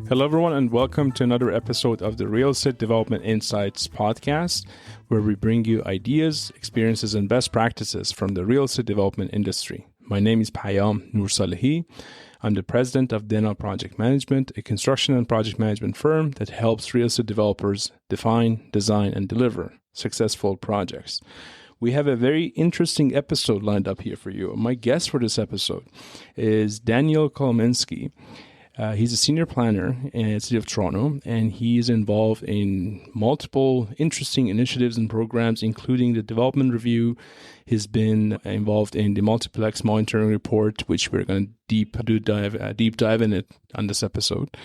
Hello, everyone, and welcome to another episode of the Real Estate Development Insights podcast, where we bring you ideas, experiences, and best practices from the real estate development industry. My name is Payam Nursalahi. I'm the president of Daniel Project Management, a construction and project management firm that helps real estate developers define, design, and deliver successful projects. We have a very interesting episode lined up here for you. My guest for this episode is Daniel Kolominsky. He's a senior planner in the city of Toronto, and he is involved in multiple interesting initiatives and programs, including the development review. He's been involved in the Multiplex monitoring report, which we're going to deep dive in it on this episode.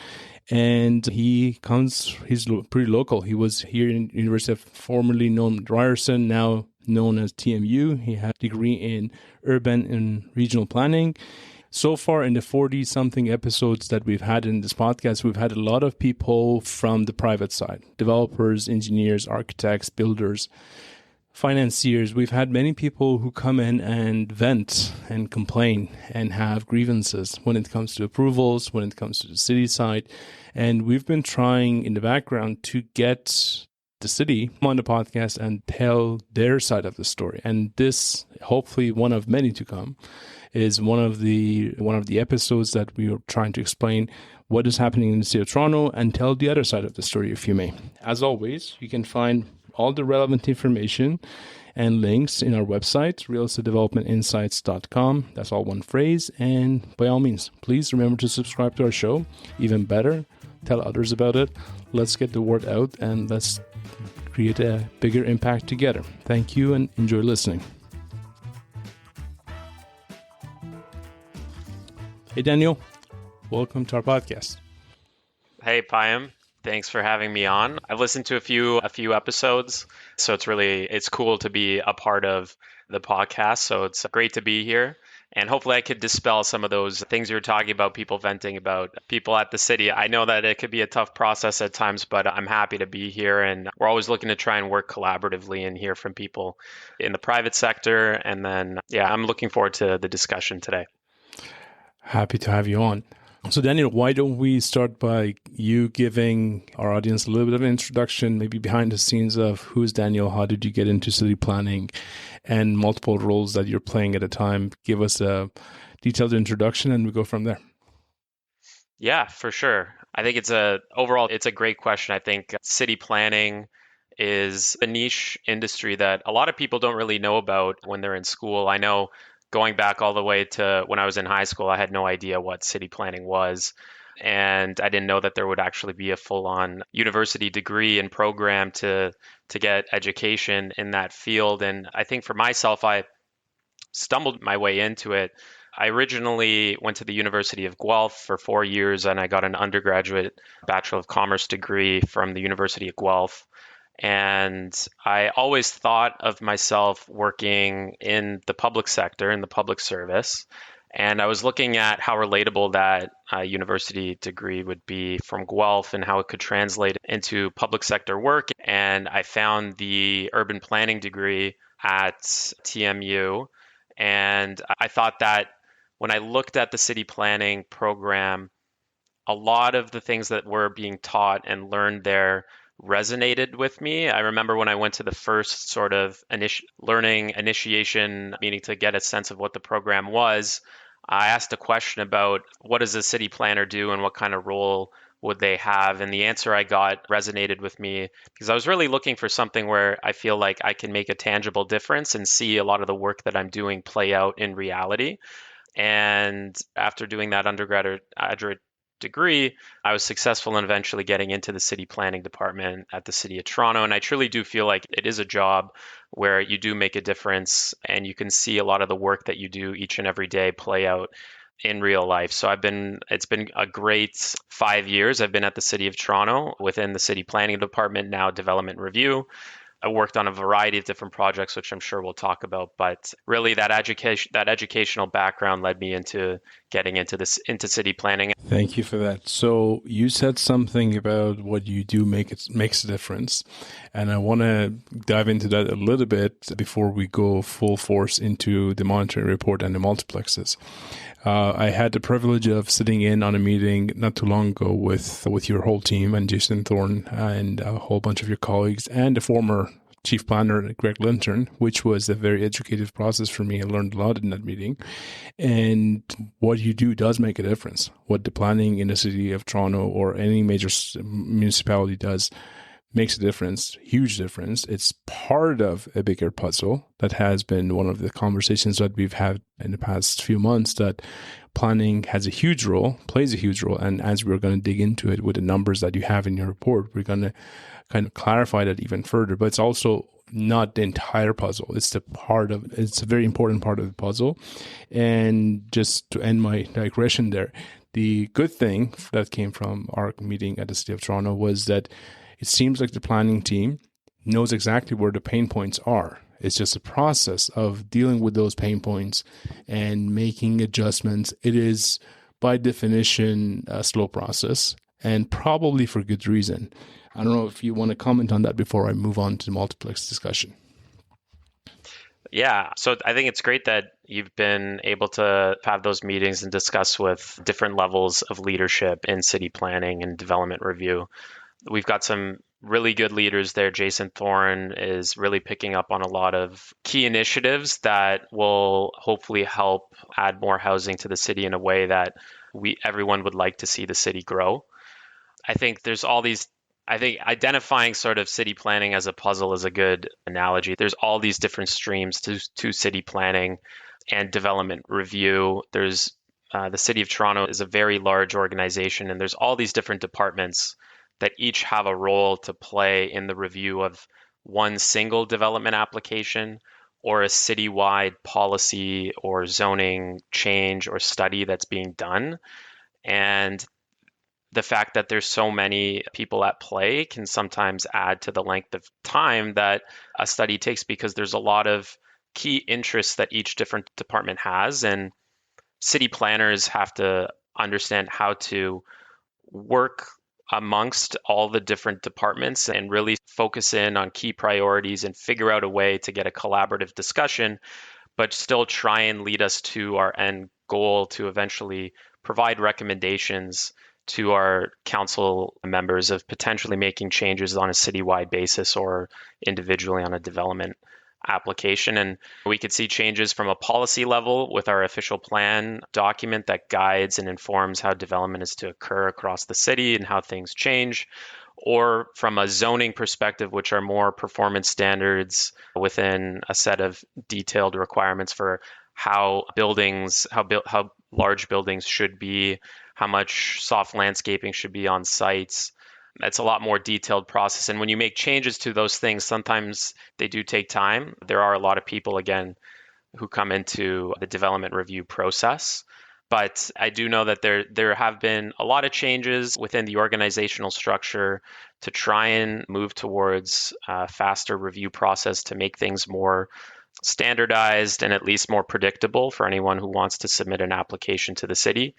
And he's pretty local. He was here in University of formerly known Ryerson, now known as TMU. He had a degree in urban and regional planning. So far in the 40-something episodes that we've had in this podcast, we've had a lot of people from the private side, developers, engineers, architects, builders, financiers. We've had many people who come in and vent and complain and have grievances when it comes to approvals, when it comes to the city side. And we've been trying in the background to get the city on the podcast and tell their side of the story. And this, hopefully one of many to come, is one of the episodes that we are trying to explain what is happening in the city of Toronto and tell the other side of the story, if you may. As always, you can find all the relevant information and links in our website, realestatedevelopmentinsights.com. That's all one phrase. And by all means, please remember to subscribe to our show. Even better, tell others about it. Let's get the word out and let's create a bigger impact together. Thank you and enjoy listening. Hey, Daniel. Welcome to our podcast. Hey, Payam. Thanks for having me on. I've listened to a few episodes, so it's cool to be a part of the podcast. So it's great to be here. And hopefully I could dispel some of those things you were talking about, people venting about people at the city. I know that it could be a tough process at times, but I'm happy to be here. And we're always looking to try and work collaboratively and hear from people in the private sector. And then, I'm looking forward to the discussion today. Happy to have you on. So Daniel, why don't we start by you giving our audience a little bit of an introduction, maybe behind the scenes of who's Daniel, how did you get into city planning, and multiple roles that you're playing at a time. Give us a detailed introduction and we go from there. Yeah, for sure. I think it's a great question. I think city planning is a niche industry that a lot of people don't really know about when they're in school. I know going back all the way to when I was in high school, I had no idea what city planning was. And I didn't know that there would actually be a full-on university degree and program to get education in that field. And I think for myself, I stumbled my way into it. I originally went to the University of Guelph for 4 years, and I got an undergraduate Bachelor of Commerce degree from the University of Guelph. And I always thought of myself working in the public sector, in the public service. And I was looking at how relatable that university degree would be from Guelph and how it could translate into public sector work. And I found the urban planning degree at TMU. And I thought that when I looked at the city planning program, a lot of the things that were being taught and learned there resonated with me. I remember when I went to the first sort of learning initiation meeting to get a sense of what the program was, I asked a question about what does a city planner do and what kind of role would they have? And the answer I got resonated with me because I was really looking for something where I feel like I can make a tangible difference and see a lot of the work that I'm doing play out in reality. And after doing that undergraduate degree, I was successful in eventually getting into the city planning department at the city of Toronto. And I truly do feel like it is a job where you do make a difference and you can see a lot of the work that you do each and every day play out in real life. So it's been a great 5 years. I've been at the city of Toronto within the city planning department, now development review. I worked on a variety of different projects, which I'm sure we'll talk about. But really, that educational background led me into getting into city planning. Thank you for that. So you said something about what you do makes a difference, and I want to dive into that a little bit before we go full force into the monitoring report and the multiplexes. I had the privilege of sitting in on a meeting not too long ago with your whole team and Jason Thorne and a whole bunch of your colleagues and the former chief planner, Greg Linton, which was a very educative process for me. I learned a lot in that meeting. And what you do does make a difference. What the planning in the city of Toronto or any major municipality does makes a difference, huge difference. It's part of a bigger puzzle. That has been one of the conversations that we've had in the past few months, that planning has a huge role, plays a huge role. And as we're going to dig into it with the numbers that you have in your report, we're going to kind of clarify that even further. But it's also not the entire puzzle. It's a very important part of the puzzle. And just to end my digression there, the good thing that came from our meeting at the City of Toronto was that it seems like the planning team knows exactly where the pain points are. It's just a process of dealing with those pain points and making adjustments. It is, by definition, a slow process, and probably for good reason. I don't know if you want to comment on that before I move on to the multiplex discussion. Yeah, so I think it's great that you've been able to have those meetings and discuss with different levels of leadership in city planning and development review. We've got some really good leaders there. Jason Thorne is really picking up on a lot of key initiatives that will hopefully help add more housing to the city in a way that everyone would like to see the city grow. I think identifying sort of city planning as a puzzle is a good analogy. There's all these different streams to city planning and development review. There's the City of Toronto is a very large organization, and there's all these different departments that each have a role to play in the review of one single development application or a citywide policy or zoning change or study that's being done. And the fact that there's so many people at play can sometimes add to the length of time that a study takes, because there's a lot of key interests that each different department has. And city planners have to understand how to work amongst all the different departments and really focus in on key priorities and figure out a way to get a collaborative discussion, but still try and lead us to our end goal to eventually provide recommendations to our council members of potentially making changes on a citywide basis or individually on a development application. And we could see changes from a policy level with our official plan document that guides and informs how development is to occur across the city and how things change, or from a zoning perspective, which are more performance standards within a set of detailed requirements for how large buildings should be, how much soft landscaping should be on sites. That's a lot more detailed process. And when you make changes to those things, sometimes they do take time. There are a lot of people, again, who come into the development review process. But I do know that there have been a lot of changes within the organizational structure to try and move towards a faster review process to make things more standardized and at least more predictable for anyone who wants to submit an application to the city.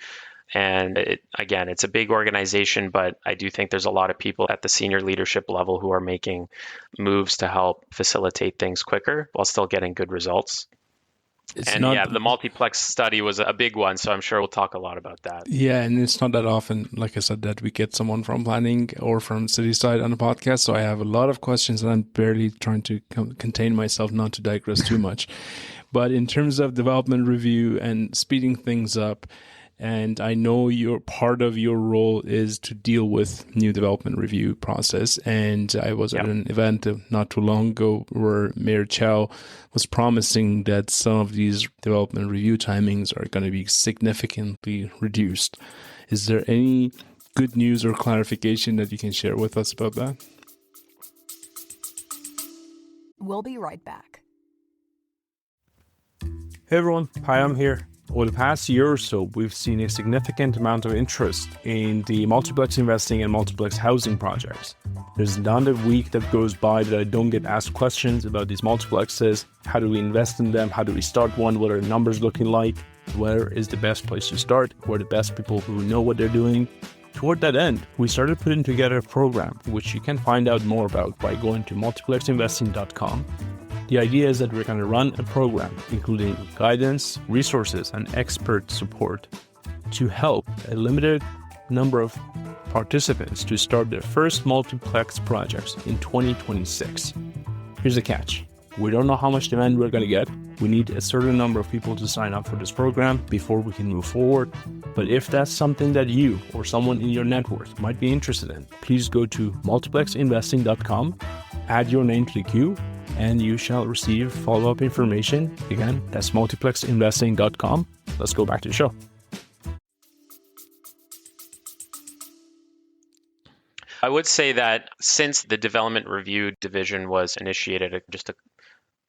And it's a big organization, but I do think there's a lot of people at the senior leadership level who are making moves to help facilitate things quicker while still getting good results. The multiplex study was a big one, so I'm sure we'll talk a lot about that. Yeah, and it's not that often, like I said, that we get someone from planning or from city side on the podcast, so I have a lot of questions and I'm barely trying to contain myself not to digress too much. But in terms of development review and speeding things up, and I know part of your role is to deal with new development review process. And I was at an event not too long ago where Mayor Chow was promising that some of these development review timings are going to be significantly reduced. Is there any good news or clarification that you can share with us about that? We'll be right back. Hey everyone, Payam here. Over the past year or so, we've seen a significant amount of interest in the multiplex investing and multiplex housing projects. There's not a week that goes by that I don't get asked questions about these multiplexes. How do we invest in them? How do we start one? What are the numbers looking like? Where is the best place to start? Who are the best people who know what they're doing? Toward that end, we started putting together a program, which you can find out more about by going to multiplexinvesting.com. The idea is that we're going to run a program, including guidance, resources, and expert support to help a limited number of participants to start their first multiplex projects in 2026. Here's the catch. We don't know how much demand we're going to get. We need a certain number of people to sign up for this program before we can move forward. But if that's something that you or someone in your network might be interested in, please go to multiplexinvesting.com, add your name to the queue, and you shall receive follow-up information. Again, that's multiplexinvesting.com. Let's go back to the show. I would say that since the development review division was initiated just a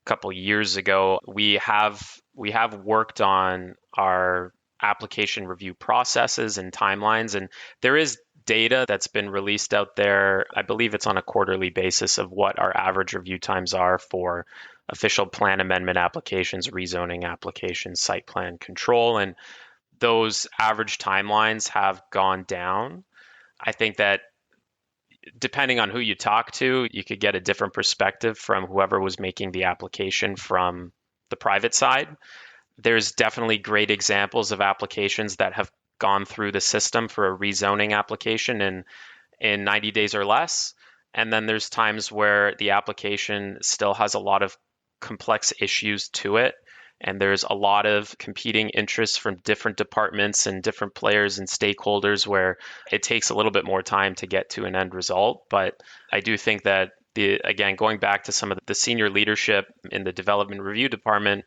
couple years ago, we have worked on our application review processes and timelines, and there is data that's been released out there. I believe it's on a quarterly basis of what our average review times are for official plan amendment applications, rezoning applications, site plan control, and those average timelines have gone down. I think that depending on who you talk to, you could get a different perspective from whoever was making the application from the private side. There's definitely great examples of applications that have gone through the system for a rezoning application in 90 days or less. And then there's times where the application still has a lot of complex issues to it. And there's a lot of competing interests from different departments and different players and stakeholders where it takes a little bit more time to get to an end result. But I do think that, again, going back to some of the senior leadership in the development review department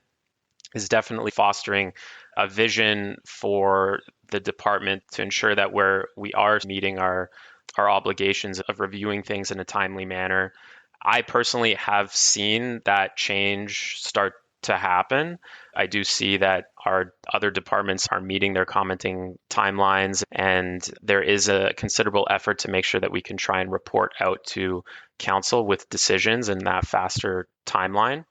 is definitely fostering a vision for the department to ensure that we are meeting our obligations of reviewing things in a timely manner. I personally have seen that change start to happen. I do see that our other departments are meeting their commenting timelines, and there is a considerable effort to make sure that we can try and report out to council with decisions in that faster timeline.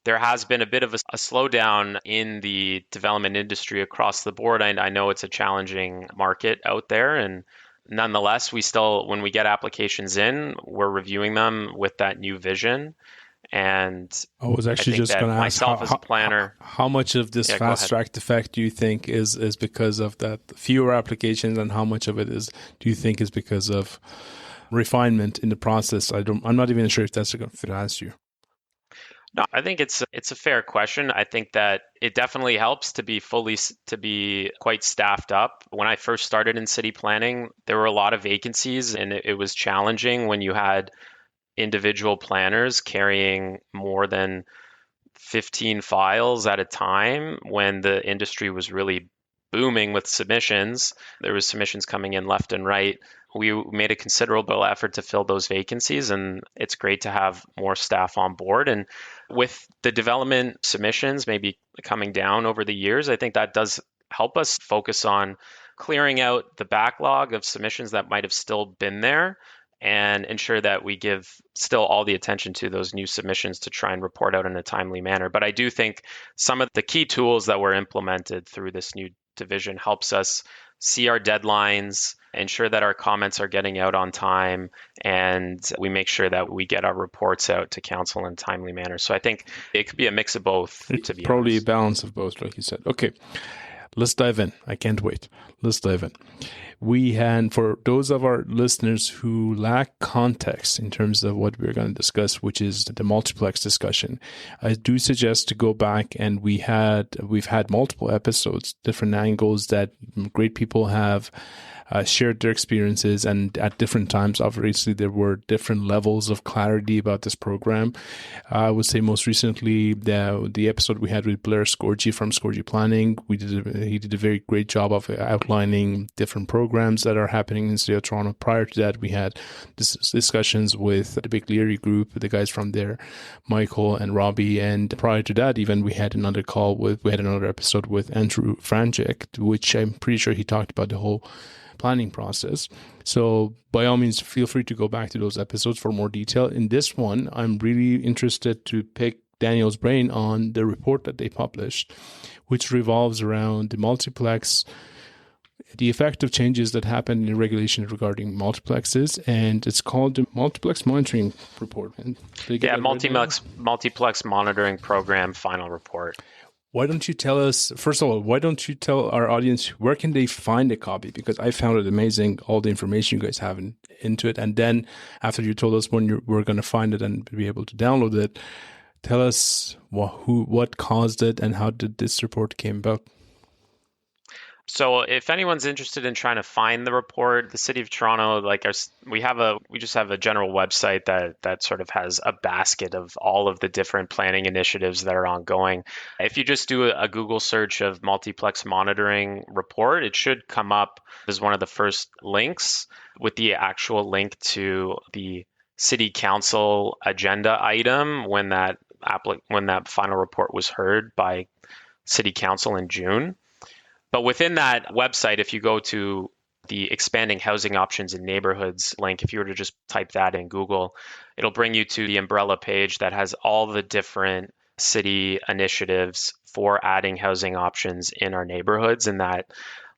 There has been a bit of a slowdown in the development industry across the board. I know it's a challenging market out there, and nonetheless, we still, when we get applications in, we're reviewing them with that new vision. And I was actually just going to ask myself as a planner, how much of this fast-tracked effect do you think is because of that fewer applications, and how much of it do you think is because of refinement in the process? I'm not even sure if that's going to answer you. No, I think it's a fair question. I think that it definitely helps to be quite staffed up. When I first started in city planning, there were a lot of vacancies, and it was challenging when you had individual planners carrying more than 15 files at a time when the industry was really booming with submissions. There was submissions coming in left and right. We made a considerable effort to fill those vacancies, and it's great to have more staff on board. And with the development submissions maybe coming down over the years, I think that does help us focus on clearing out the backlog of submissions that might have still been there, and ensure that we give still all the attention to those new submissions to try and report out in a timely manner. But I do think some of the key tools that were implemented through this new division helps us see our deadlines, ensure that our comments are getting out on time, and we make sure that we get our reports out to council in a timely manner. So I think it could be a mix of both, it's to be probably honest. A balance of both, like you said. Okay, let's dive in. I can't wait. Let's dive in. For those of our listeners who lack context in terms of what we're going to discuss, which is the multiplex discussion, I do suggest to go back, and we've had multiple episodes, different angles that great people have shared their experiences, and at different times, obviously, there were different levels of clarity about this program. I would say most recently, the episode we had with Blair Scorgi from Scorgi Planning, he did a very great job of outlining different programs that are happening in the city of Toronto. Prior to that, we had discussions with the Big Leary Group, the guys from there, Michael and Robbie, and prior to that, even we had another episode with Andrew Franchek, which I'm pretty sure he talked about the whole planning process. So by all means, feel free to go back to those episodes for more detail. In this one, I'm really interested to pick Daniel's brain on the report that they published, which revolves around the multiplex, the effect of changes that happened in regulation regarding multiplexes, and it's called the Multiplex Monitoring Report. Multiplex Monitoring Program Final Report. Why don't you tell us, first of all, our audience, where can they find a copy? Because I found it amazing, all the information you guys have into it. And then after you told us when we're going to find it and be able to download it, tell us what caused it and how did this report came about? So if anyone's interested in trying to find the report, the City of Toronto, we just have a general website that sort of has a basket of all of the different planning initiatives that are ongoing. If you just do a Google search of Multiplex Monitoring Report, it should come up as one of the first links with the actual link to the City Council agenda item when that final report was heard by City Council in June. But within that website, if you go to the expanding housing options in neighborhoods link, if you were to just type that in Google, it'll bring you to the umbrella page that has all the different city initiatives for adding housing options in our neighborhoods. And that,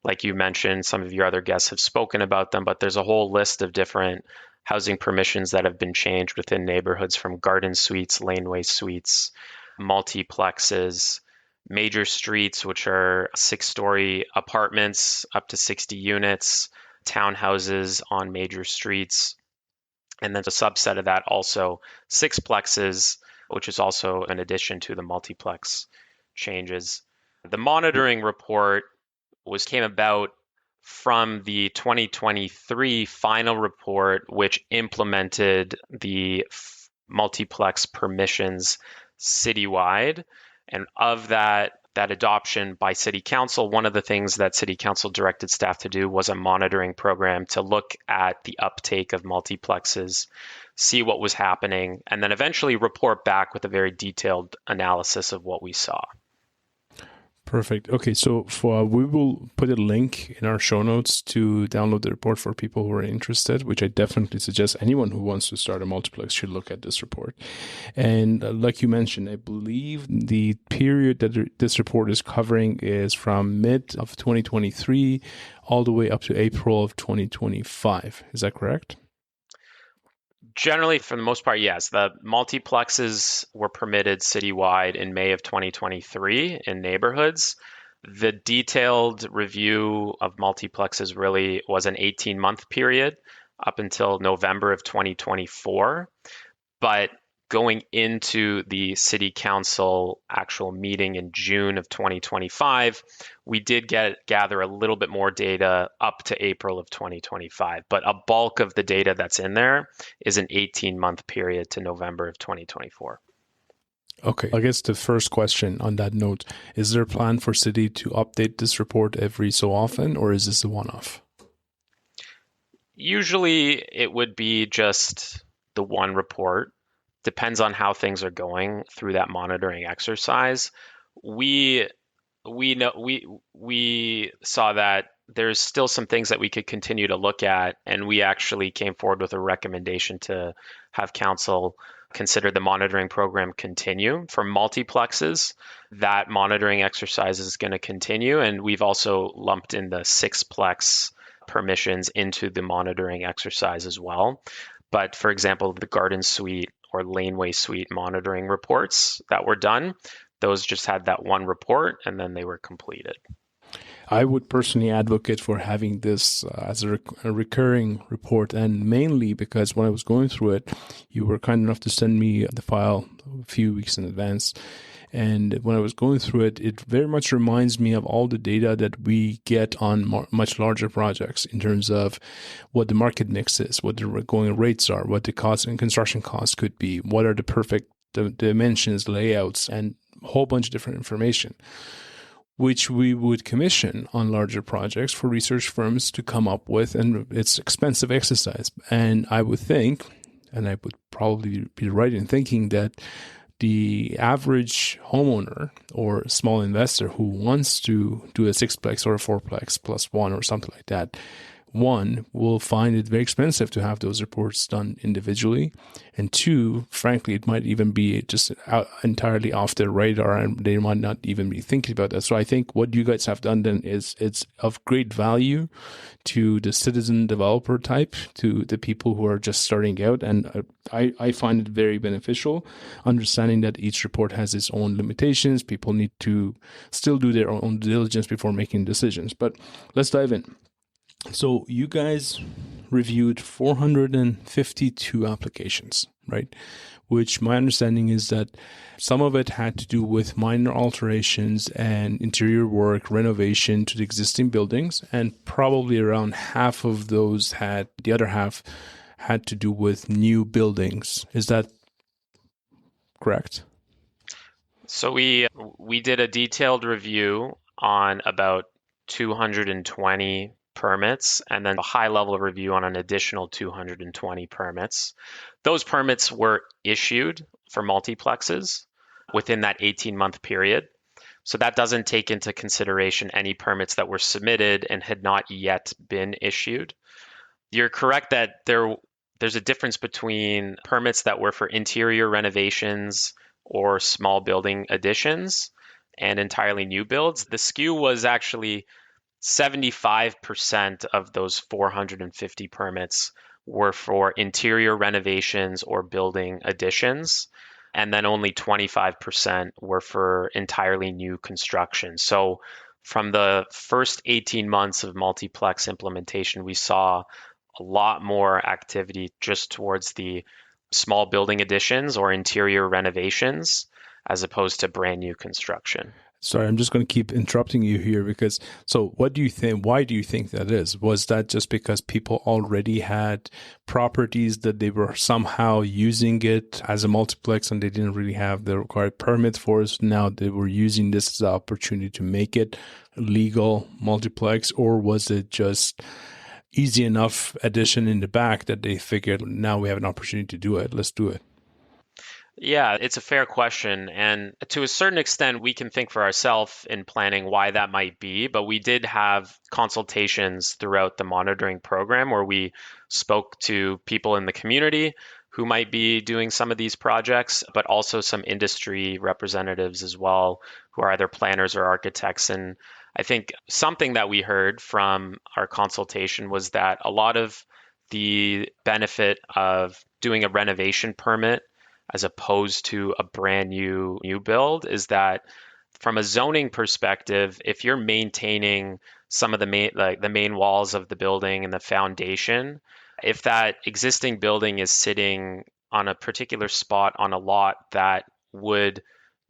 like you mentioned, some of your other guests have spoken about them, but there's a whole list of different housing permissions that have been changed within neighborhoods, from garden suites, laneway suites, multiplexes, major streets, which are 6-story apartments up to 60 units, townhouses on major streets, and then a subset of that also sixplexes, which is also an addition to the multiplex changes. The monitoring report came about from the 2023 final report, which implemented the multiplex permissions citywide. And of that adoption by City Council, one of the things that City Council directed staff to do was a monitoring program to look at the uptake of multiplexes, see what was happening, and then eventually report back with a very detailed analysis of what we saw. Perfect. Okay, so we will put a link in our show notes to download the report for people who are interested, which I definitely suggest anyone who wants to start a multiplex should look at this report. And like you mentioned, I believe the period that this report is covering is from mid of 2023 all the way up to April of 2025. Is that correct? Generally, for the most part, yes. The multiplexes were permitted citywide in May of 2023 in neighborhoods. The detailed review of multiplexes really was an 18-month period up until November of 2024. But going into the City Council actual meeting in June of 2025, we did gather a little bit more data up to April of 2025. But a bulk of the data that's in there is an 18-month period to November of 2024. Okay, I guess the first question on that note, is there a plan for City to update this report every so often, or is this a one-off? Usually it would be just the one report. Depends on how things are going through that monitoring exercise. We saw that there's still some things that we could continue to look at, and we actually came forward with a recommendation to have council consider the monitoring program continue. For multiplexes, that monitoring exercise is going to continue, and we've also lumped in the sixplex permissions into the monitoring exercise as well. But for example, the garden suite or laneway suite monitoring reports that were done, those just had that one report and then they were completed. I would personally advocate for having this as a recurring report, and mainly because when I was going through it, you were kind enough to send me the file a few weeks in advance. And when I was going through it, it very much reminds me of all the data that we get on much larger projects in terms of what the market mix is, what the going rates are, what the cost and construction costs could be, what are the perfect dimensions, layouts, and a whole bunch of different information, which we would commission on larger projects for research firms to come up with. And it's an expensive exercise. And I would think, and I would probably be right in thinking, that the average homeowner or small investor who wants to do a sixplex or a fourplex plus one or something like that, one, will find it very expensive to have those reports done individually. And two, frankly, it might even be just entirely off their radar and they might not even be thinking about that. So I think what you guys have done then is it's of great value to the citizen developer type, to the people who are just starting out. And I find it very beneficial, understanding that each report has its own limitations. People need to still do their own diligence before making decisions. But let's dive in. So you guys reviewed 452 applications, right? Which my understanding is that some of it had to do with minor alterations and interior work, renovation to the existing buildings, and probably around half of those the other half had to do with new buildings. Is that correct? So we did a detailed review on about 220 permits, and then a high-level review on an additional 220 permits. Those permits were issued for multiplexes within that 18-month period. So that doesn't take into consideration any permits that were submitted and had not yet been issued. You're correct that there's a difference between permits that were for interior renovations or small building additions and entirely new builds. The skew was actually 75% of those 450 permits were for interior renovations or building additions, and then only 25% were for entirely new construction. So from the first 18 months of multiplex implementation, we saw a lot more activity just towards the small building additions or interior renovations as opposed to brand new construction. Sorry, I'm just going to keep interrupting you here because, so what do you think? Why do you think that is? Was that just because people already had properties that they were somehow using it as a multiplex and they didn't really have the required permit for it? So now they were using this as an opportunity to make it legal multiplex, or was it just easy enough addition in the back that they figured now we have an opportunity to do it, let's do it? Yeah, it's a fair question. And to a certain extent, we can think for ourselves in planning why that might be. But we did have consultations throughout the monitoring program where we spoke to people in the community who might be doing some of these projects, but also some industry representatives as well, who are either planners or architects. And I think something that we heard from our consultation was that a lot of the benefit of doing a renovation permit as opposed to a brand new build is that from a zoning perspective, if you're maintaining some of the main walls of the building and the foundation, if that existing building is sitting on a particular spot on a lot that would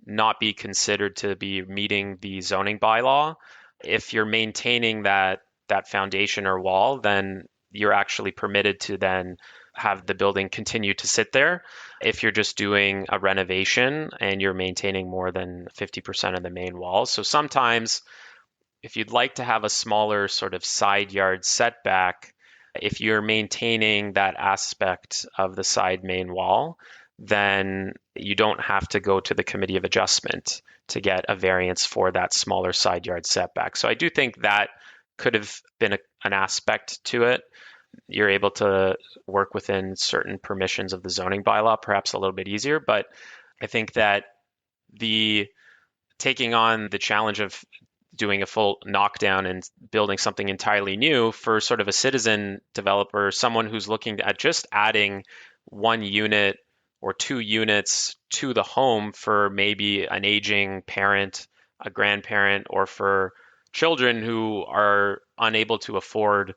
not be considered to be meeting the zoning bylaw, if you're maintaining that foundation or wall, then you're actually permitted to then have the building continue to sit there. If you're just doing a renovation and you're maintaining more than 50% of the main wall. So sometimes if you'd like to have a smaller sort of side yard setback, if you're maintaining that aspect of the side main wall, then you don't have to go to the committee of adjustment to get a variance for that smaller side yard setback. So I do think that could have been an aspect to it. You're able to work within certain permissions of the zoning bylaw, perhaps a little bit easier. But I think that the taking on the challenge of doing a full knockdown and building something entirely new for sort of a citizen developer, someone who's looking at just adding one unit or two units to the home for maybe an aging parent, a grandparent, or for children who are unable to afford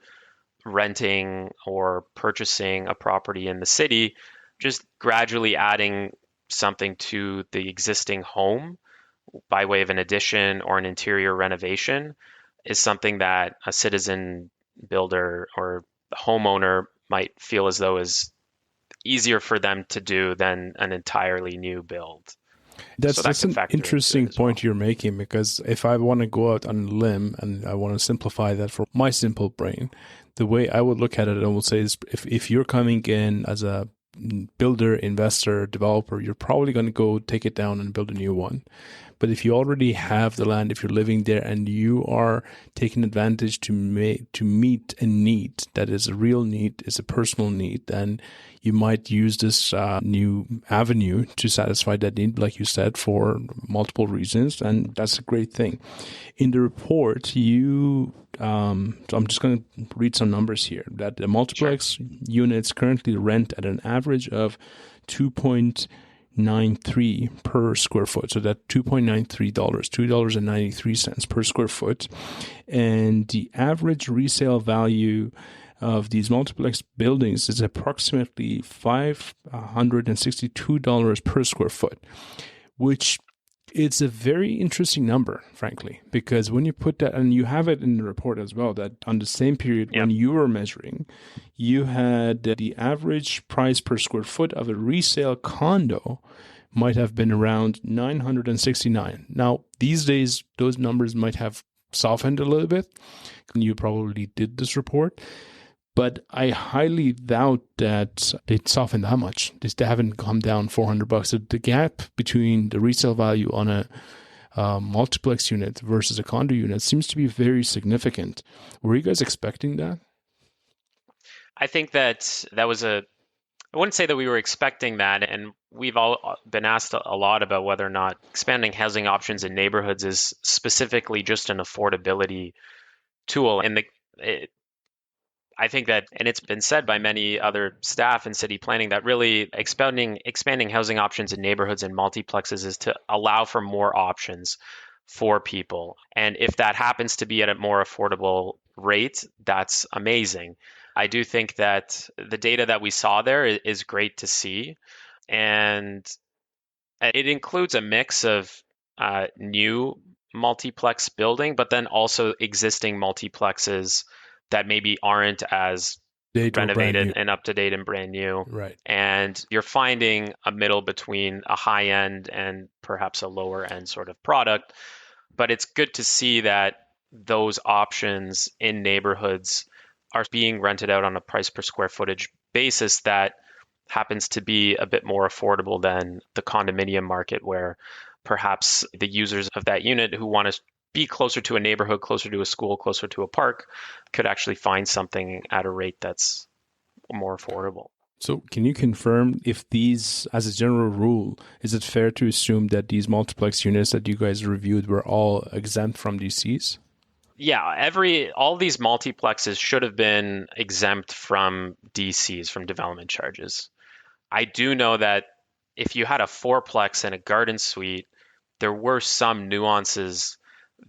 renting or purchasing a property in the city, just gradually adding something to the existing home by way of an addition or an interior renovation is something that a citizen builder or homeowner might feel as though is easier for them to do than an entirely new build. So that That's could an factor into it interesting as well. point you're making, because if I want to go out on a limb and I want to simplify that for my simple brain, the way I would look at it, I would say, is if you're coming in as a builder, investor, developer, you're probably going to go take it down and build a new one. But if you already have the land, if you're living there and you are taking advantage to meet a need that is a real need, is a personal need, then you might use this new avenue to satisfy that need, like you said, for multiple reasons, and that's a great thing. In the report, so I'm just going to read some numbers here. That the multiplex units currently rent at an average of 2.93 per square foot. So that $2.93, $2.93 per square foot. And the average resale value of these multiplex buildings is approximately $562 per square foot, which it's a very interesting number, frankly, because when you put that, and you have it in the report as well, that on the same period when you were measuring, you had the average price per square foot of a resale condo might have been around $969. Now, these days, those numbers might have softened a little bit. You probably did this report. But I highly doubt that they'd soften that much. They haven't come down $400. So the gap between the resale value on a multiplex unit versus a condo unit seems to be very significant. Were you guys expecting that? I think that was I wouldn't say that we were expecting that, and we've all been asked a lot about whether or not expanding housing options in neighborhoods is specifically just an affordability tool. And I think that, and it's been said by many other staff in city planning, that really expanding housing options in neighborhoods and multiplexes is to allow for more options for people. And if that happens to be at a more affordable rate, that's amazing. I do think that the data that we saw there is great to see. And it includes a mix of new multiplex building, but then also existing multiplexes that maybe aren't as renovated and up to date and brand new. Right. And you're finding a middle between a high end and perhaps a lower end sort of product. But it's good to see that those options in neighborhoods are being rented out on a price per square footage basis that happens to be a bit more affordable than the condominium market, where perhaps the users of that unit who want to be closer to a neighborhood, closer to a school, closer to a park, could actually find something at a rate that's more affordable. So can you confirm if these, as a general rule, is it fair to assume that these multiplex units that you guys reviewed were all exempt from DCs? Yeah, all these multiplexes should have been exempt from DCs, from development charges. I do know that if you had a fourplex and a garden suite, there were some nuances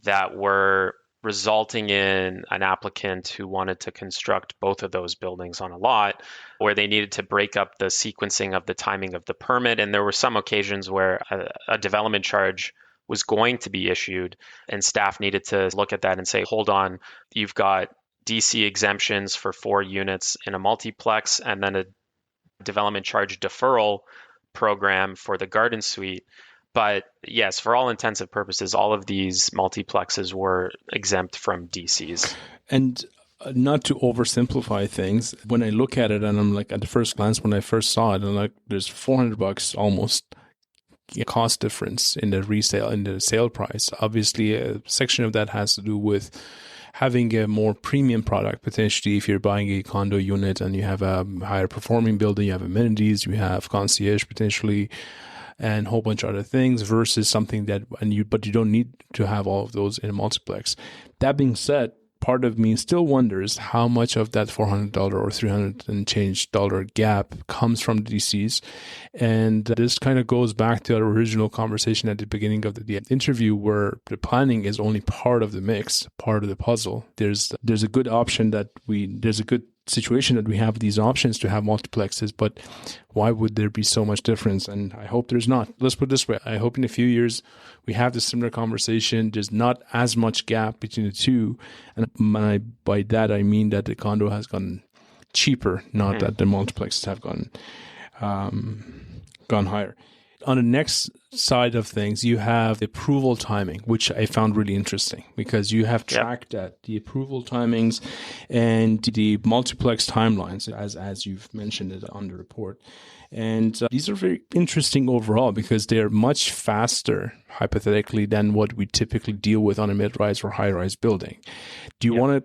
that were resulting in an applicant who wanted to construct both of those buildings on a lot, where they needed to break up the sequencing of the timing of the permit. And there were some occasions where a development charge was going to be issued, and staff needed to look at that and say, hold on, you've got DC exemptions for 4 units in a multiplex, and then a development charge deferral program for the garden suite. But yes, for all intents and purposes, all of these multiplexes were exempt from DCs. And not to oversimplify things, when I look at it and I'm like, at the first glance, when I first saw it, I'm like, there's $400 almost cost difference in the sale price. Obviously, a section of that has to do with having a more premium product, potentially if you're buying a condo unit and you have a higher performing building, you have amenities, you have concierge potentially, and a whole bunch of other things, versus something but you don't need to have all of those in a multiplex. That being said, part of me still wonders how much of that $400 or $300 and change dollar gap comes from the DCs. And this kind of goes back to our original conversation at the beginning of the interview, where the planning is only part of the mix, part of the puzzle. There's a good option there's a good situation that we have these options to have multiplexes, but why would there be so much difference? And I hope there's not. Let's put it this way. I hope in a few years we have this similar conversation. There's not as much gap between the two. And by that, I mean that the condo has gotten cheaper, not that the multiplexes have gone higher. On the next side of things, you have the approval timing, which I found really interesting because you have tracked that, the approval timings and the multiplex timelines, as you've mentioned it on the report. And these are very interesting overall because they're much faster, hypothetically, than what we typically deal with on a mid-rise or high-rise building. Do you want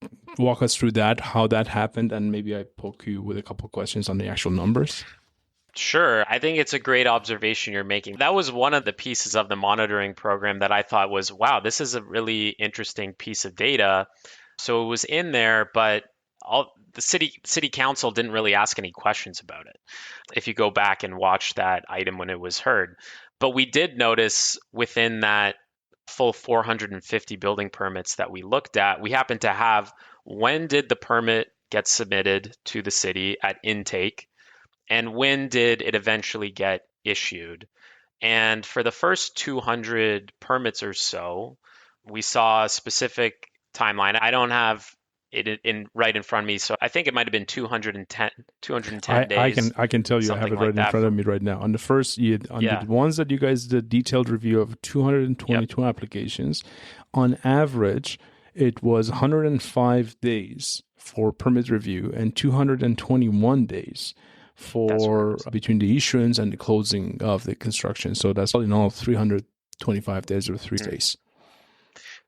to walk us through that, how that happened, and maybe I poke you with a couple of questions on the actual numbers? Sure. I think it's a great observation you're making. That was one of the pieces of the monitoring program that I thought was, wow, this is a really interesting piece of data. So it was in there, but the city council didn't really ask any questions about it if you go back and watch that item when it was heard. But we did notice within that full 450 building permits that we looked at, we happened to have when did the permit get submitted to the city at intake? And when did it eventually get issued? And for the first 200 permits or so, we saw a specific timeline. I don't have it right in front of me, so I think it might have been 210 days. I can tell you I have it right in front of me right now. On the first, the ones that you guys did detailed review of 222 applications, on average, it was 105 days for permit review and 221 days for between the issuance and the closing of the construction. So that's all in all 325 days or 3 days.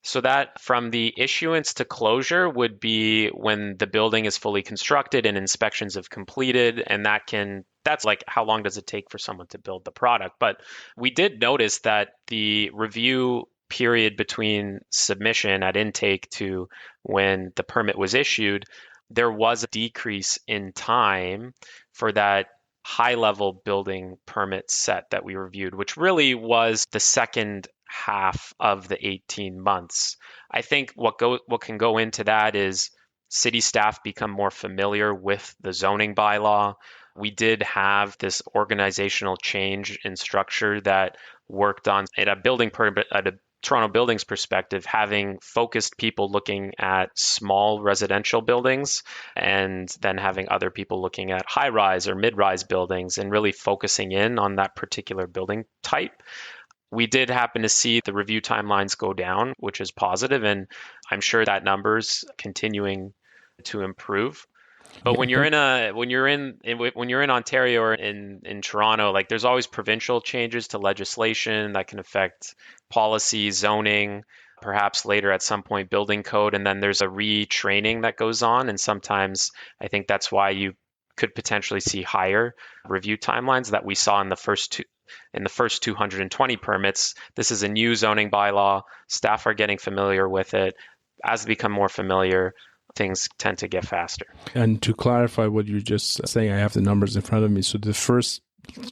So that from the issuance to closure would be when the building is fully constructed and inspections have completed. And that's like how long does it take for someone to build the product? But we did notice that the review period between submission at intake to when the permit was issued, there was a decrease in time for that high-level building permit set that we reviewed, which really was the second half of the 18 months. I think what can go into that is city staff become more familiar with the zoning bylaw. We did have this organizational change in structure that worked on at a building permit at a Toronto Buildings perspective, having focused people looking at small residential buildings and then having other people looking at high-rise or mid-rise buildings and really focusing in on that particular building type. We did happen to see the review timelines go down, which is positive, and I'm sure that number's continuing to improve. But when you're in Ontario or in Toronto, like there's always provincial changes to legislation that can affect policy, zoning, perhaps later at some point building code, and then there's a retraining that goes on. And sometimes I think that's why you could potentially see higher review timelines that we saw in the first 220 permits. This is a new zoning bylaw. Staff are getting familiar with it. As they become more familiar, things tend to get faster. And to clarify what you're just saying, I have the numbers in front of me. So the first,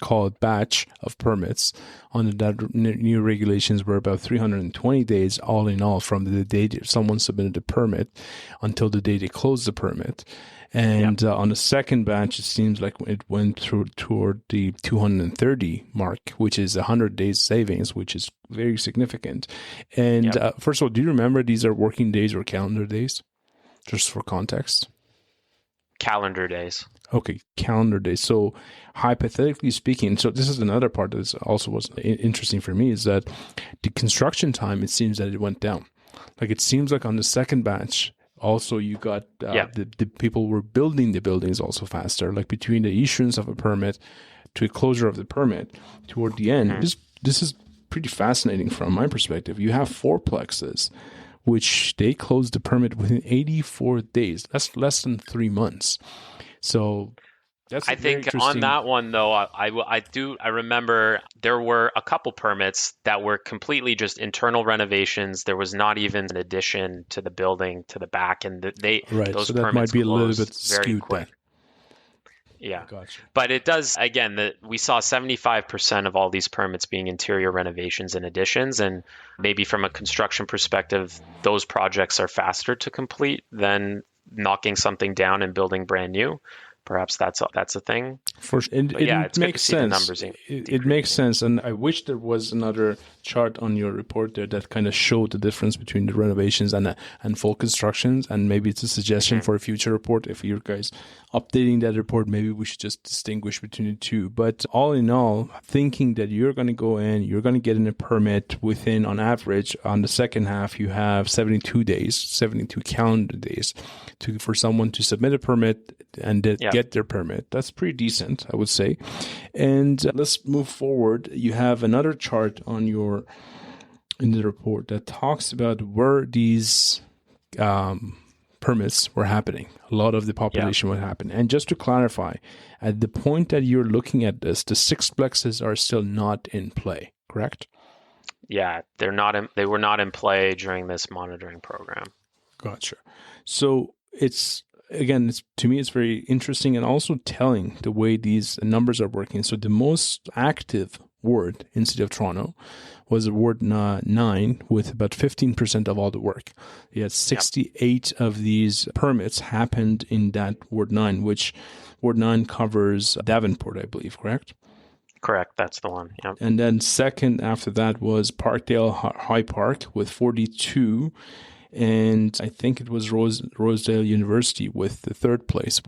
call it batch of permits on the new regulations were about 320 days all in all from the date someone submitted the permit until the day they closed the permit. And on the second batch, it seems like it went toward the 230 mark, which is 100 days savings, which is very significant. And first of all, do you remember these are working days or calendar days? Just for context. Calendar days. Okay, calendar days. So hypothetically speaking, so this is another part that also was interesting for me, is that the construction time, it seems that it went down. Like it seems like on the second batch, also you got the people were building the buildings also faster. Like between the issuance of a permit to a closure of the permit toward the end. This is pretty fascinating from my perspective. You have fourplexes, which they closed the permit within 84 days. That's less than 3 months. So that's I think on that one though, I remember there were a couple permits that were completely just internal renovations. There was not even an addition to the building to the back, and those so that permits might be a little bit very skewed quick. then. Yeah, Gotcha. But it does, again, we saw 75% of all these permits being interior renovations and additions. And maybe from a construction perspective, those projects are faster to complete than knocking something down and building brand new. Perhaps that's a thing. For sure. But yeah, It it's good to makes see the sense. numbers It makes decreasing. sense. And I wish there was another chart on your report there that kind of showed the difference between the renovations and full constructions. And maybe it's a suggestion Mhm. for a future report. If you guys updating that report, maybe we should just distinguish between the two. But all in all, thinking that you're going to go in, you're going to get in a permit within, on average, on the second half, you have 72 days, 72 calendar days for someone to submit a permit and Yeah. get their permit. That's pretty decent, I would say. And let's move forward. You have another chart on in the report that talks about where these permits were happening. A lot of the population would happen. And just to clarify, at the point that you're looking at this, the sixplexes are still not in play, correct? Yeah, they were not in play during this monitoring program. Gotcha. So to me, it's very interesting and also telling the way these numbers are working. So the most active ward in City of Toronto was Ward 9 with about 15% of all the work. You had 68 of these permits happened in that Ward 9, which Ward 9 covers Davenport, I believe, correct? Correct, that's the one. Yep. And then second after that was Parkdale High Park with 42. And I think it was Rosedale University with the third place.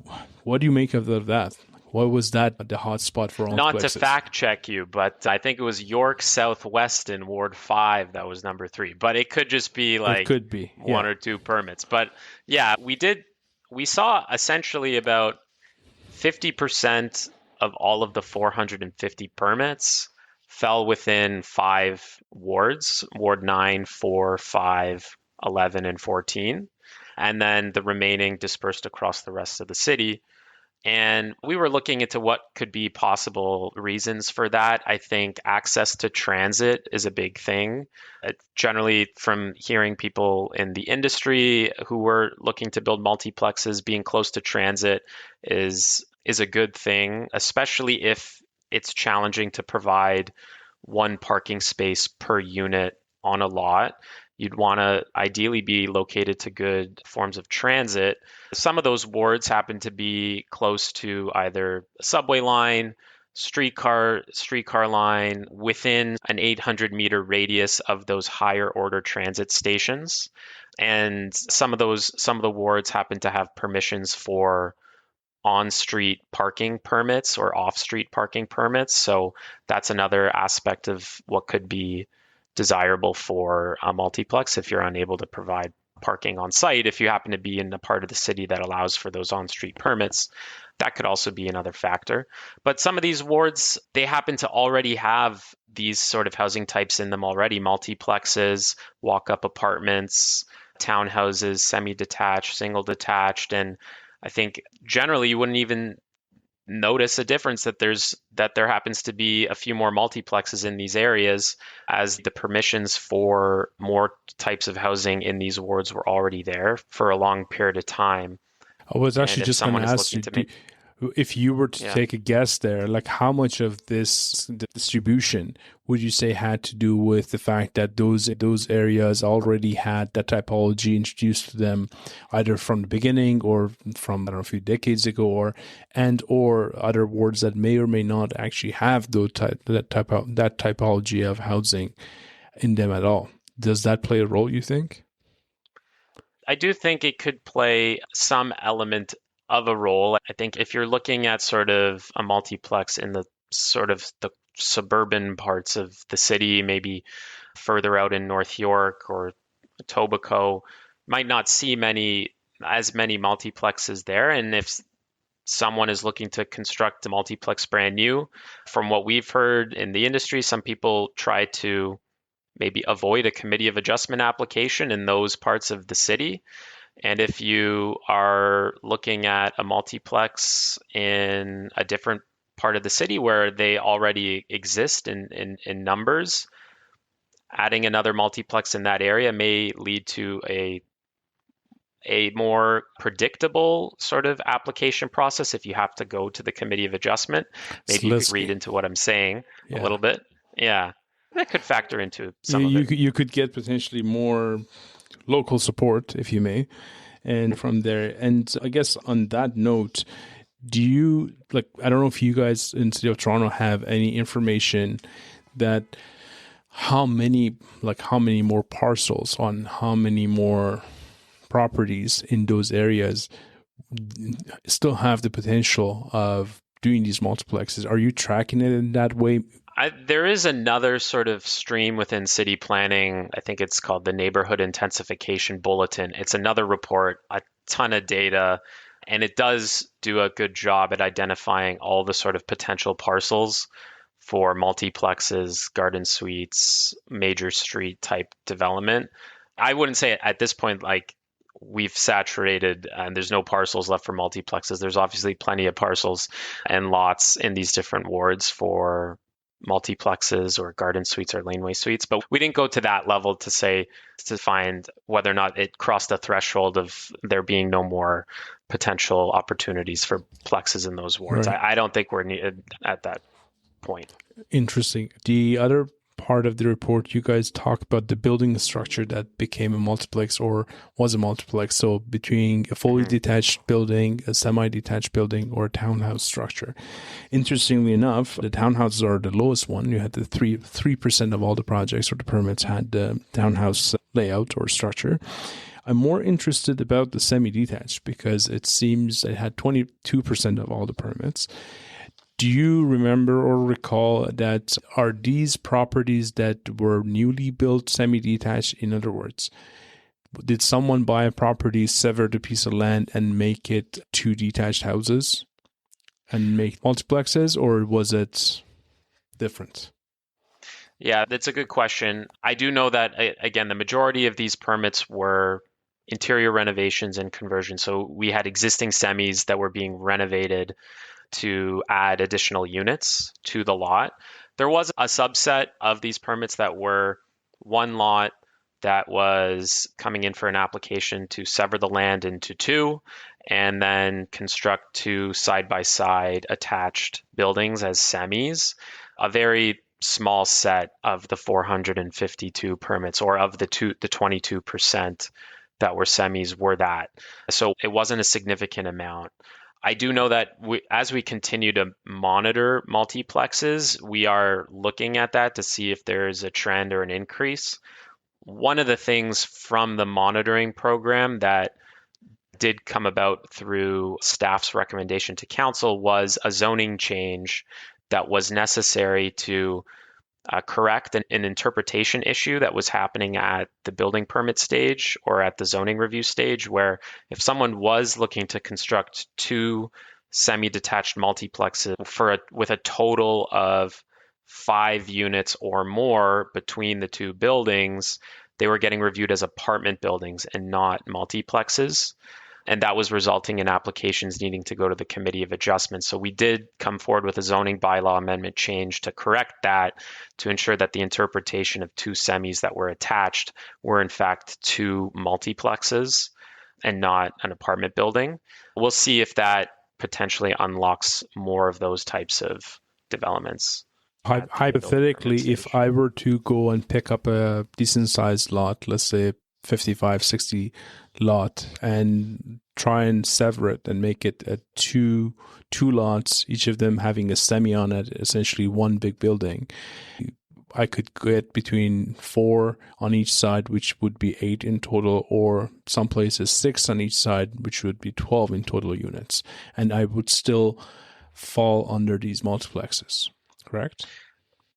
What do you make of that? What was that the hot spot for all Not places? to fact check you, but I think it was York Southwest in Ward 5 that was number 3. But it could just be like it could be one or two permits. But yeah, we saw essentially about 50% of all of the 450 permits fell within 5 wards: Ward 9, 4, 5, 11, and 14. And then the remaining dispersed across the rest of the city. And we were looking into what could be possible reasons for that. I think access to transit is a big thing. Generally, from hearing people in the industry who were looking to build multiplexes, being close to transit is a good thing, especially if it's challenging to provide one parking space per unit on a lot. You'd want to ideally be located to good forms of transit. Some of those wards happen to be close to either a subway line, streetcar line, within an 800-meter radius of those higher order transit stations. And some of the wards happen to have permissions for on-street parking permits or off-street parking permits. So that's another aspect of what could be desirable for a multiplex if you're unable to provide parking on site. If you happen to be in a part of the city that allows for those on-street permits, that could also be another factor. But some of these wards, they happen to already have these sort of housing types in them already: multiplexes, walk-up apartments, townhouses, semi-detached, single-detached. And I think generally you wouldn't even notice a difference that there happens to be a few more multiplexes in these areas, as the permissions for more types of housing in these wards were already there for a long period of time. I was actually And if just going to someone is ask you, looking to make, if you were to take a guess there, like how much of this distribution would you say had to do with the fact that those areas already had that typology introduced to them either from the beginning or from, I don't know, a few decades ago, or other wards that may or may not actually have that typology of housing in them at all? Does that play a role, you think? I do think it could play some element of a role. I think if you're looking at sort of a multiplex in the sort of the suburban parts of the city, maybe further out in North York or Etobicoke, might not see as many multiplexes there. And if someone is looking to construct a multiplex brand new, from what we've heard in the industry, some people try to maybe avoid a committee of adjustment application in those parts of the city. And if you are looking at a multiplex in a different part of the city where they already exist in numbers, adding another multiplex in that area may lead to a more predictable sort of application process if you have to go to the committee of adjustment. Maybe you could read into what I'm saying a little bit. Yeah, that could factor into some of it. You could get potentially more local support, if you may. and from there. And I guess on that note, do you like, I don't know if you guys in the city of Toronto have any information that how many more parcels on how many more properties in those areas still have the potential of doing these multiplexes? Are you tracking it in that way? There is another sort of stream within city planning. I think it's called the Neighborhood Intensification Bulletin. It's another report, a ton of data, and it does do a good job at identifying all the sort of potential parcels for multiplexes, garden suites, major street type development. I wouldn't say at this point like we've saturated and there's no parcels left for multiplexes. There's obviously plenty of parcels and lots in these different wards for multiplexes or garden suites or laneway suites, but we didn't go to that level to find whether or not it crossed the threshold of there being no more potential opportunities for plexes in those wards. Right. I don't think we're at that point. Interesting. The other part of the report, you guys talk about the building structure that became a multiplex or was a multiplex. So between a fully detached building, a semi-detached building, or a townhouse structure. Interestingly enough, the townhouses are the lowest one. You had the 3% of all the projects or the permits had the townhouse layout or structure. I'm more interested about the semi-detached because it seems it had 22% of all the permits. Do you remember or recall that are these properties that were newly built semi-detached? In other words, did someone buy a property, sever the piece of land, and make it 2 detached houses and make multiplexes, or was it different? Yeah, that's a good question. I do know that, again, the majority of these permits were interior renovations and conversions. So we had existing semis that were being renovated to add additional units to the lot. There was a subset of these permits that were one lot that was coming in for an application to sever the land into 2 and then construct 2 side-by-side attached buildings as semis. A very small set of the 452 permits, or of the 22% that were semis, were that. So it wasn't a significant amount. I do know that as we continue to monitor multiplexes, we are looking at that to see if there is a trend or an increase. One of the things from the monitoring program that did come about through staff's recommendation to council was a zoning change that was necessary to correct an interpretation issue that was happening at the building permit stage or at the zoning review stage, where if someone was looking to construct 2 semi-detached multiplexes with a total of 5 units or more between the 2 buildings, they were getting reviewed as apartment buildings and not multiplexes. And that was resulting in applications needing to go to the Committee of Adjustment. So we did come forward with a zoning bylaw amendment change to correct that, to ensure that the interpretation of 2 semis that were attached were in fact 2 multiplexes and not an apartment building. We'll see if that potentially unlocks more of those types of developments. Hypothetically, if I were to go and pick up a decent sized lot, let's say 55, 60 lot, and try and sever it and make it a two lots, each of them having a semi on it, essentially one big building, I could get between 4 on each side, which would be 8 in total, or some places 6 on each side, which would be 12 in total units. And I would still fall under these multiplexes, correct?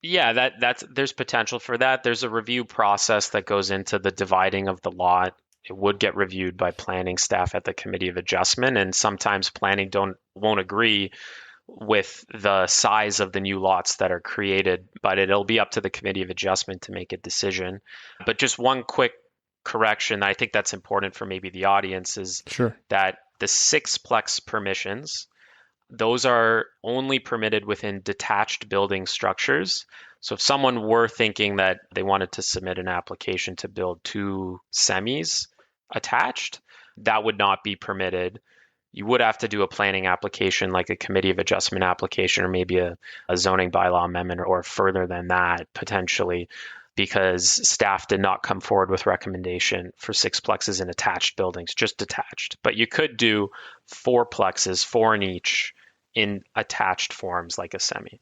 Yeah, there's potential for that. There's a review process that goes into the dividing of the lot. It would get reviewed by planning staff at the Committee of Adjustment, and sometimes planning won't agree with the size of the new lots that are created, but it'll be up to the Committee of Adjustment to make a decision. But just one quick correction, I think that's important for maybe the audience, is that the 6plex permissions, those are only permitted within detached building structures. So if someone were thinking that they wanted to submit an application to build 2 semis attached, that would not be permitted. You would have to do a planning application, like a Committee of Adjustment application, or maybe a zoning bylaw amendment, or further than that, potentially. because staff did not come forward with recommendation for sixplexes in attached buildings, just detached. But you could do fourplexes, four in each, in attached forms like a semi.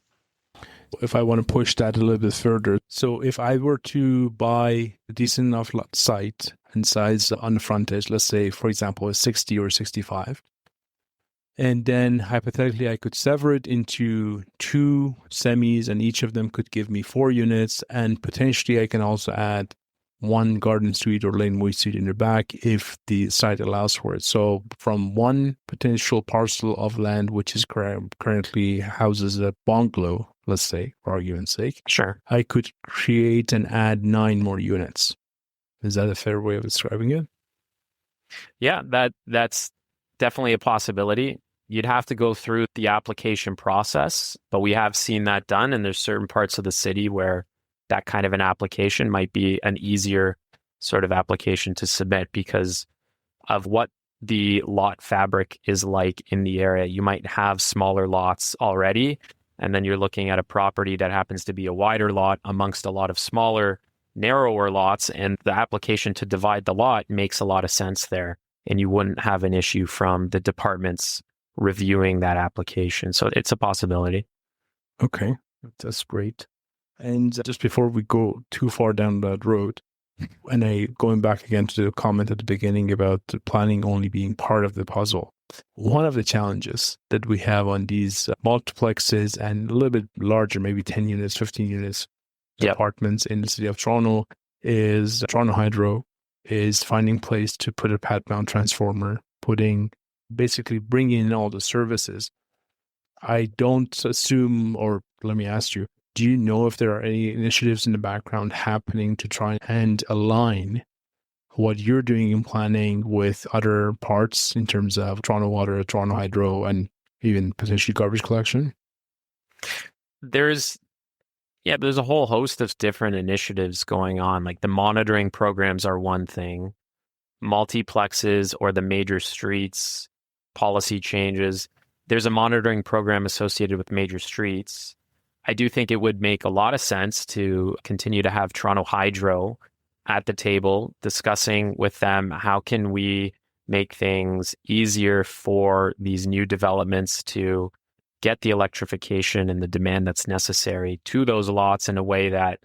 If I want to push that a little bit further, so if I were to buy a decent enough site and size on the frontage, let's say, for example, a 60 or 65, and then hypothetically, I could sever it into two semis, and each of them could give me 4 units. And potentially, I can also add one garden suite or laneway suite in the back if the site allows for it. So from one potential parcel of land, which is currently houses a bungalow, let's say, for argument's sake, Sure. I could create and add 9 more units. Is that a fair way of describing it? Yeah, that's definitely a possibility. You'd have to go through the application process, but we have seen that done, and there's certain parts of the city where that kind of an application might be an easier sort of application to submit because of what the lot fabric is like in the area. You might have smaller lots already, and then you're looking at a property that happens to be a wider lot amongst a lot of smaller, narrower lots, and the application to divide the lot makes a lot of sense there, and you wouldn't have an issue from the departments reviewing that application. So it's a possibility. Okay, that's great. And just before we go too far down that road, and going back again to the comment at the beginning about the planning only being part of the puzzle, one of the challenges that we have on these multiplexes and a little bit larger, maybe 10 units, 15 units, apartments in the city of Toronto is Toronto Hydro is finding place to put a pad mount transformer, basically bringing in all the services. I don't assume, or let me ask you, do you know if there are any initiatives in the background happening to try and align what you're doing in planning with other parts in terms of Toronto Water, Toronto Hydro, and even potentially garbage collection? There's a whole host of different initiatives going on. Like the monitoring programs are one thing. Multiplexes or the major streets policy changes. There's a monitoring program associated with major streets. I do think it would make a lot of sense to continue to have Toronto Hydro at the table discussing with them how can we make things easier for these new developments to get the electrification and the demand that's necessary to those lots in a way that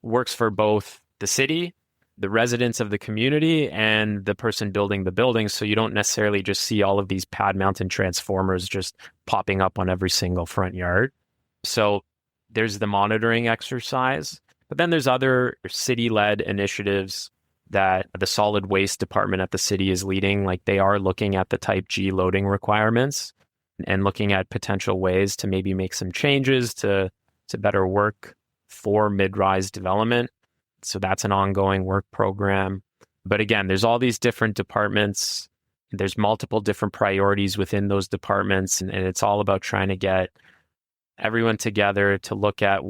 works for both the city, the residents of the community, and the person building the building. So you don't necessarily just see all of these pad mounted transformers just popping up on every single front yard. So there's the monitoring exercise, but then there's other city-led initiatives that the solid waste department at the city is leading. Like they are looking at the type G loading requirements and looking at potential ways to maybe make some changes to better work for mid-rise development. So that's an ongoing work program. But again, there's all these different departments. There's multiple different priorities within those departments. And it's all about trying to get everyone together to look at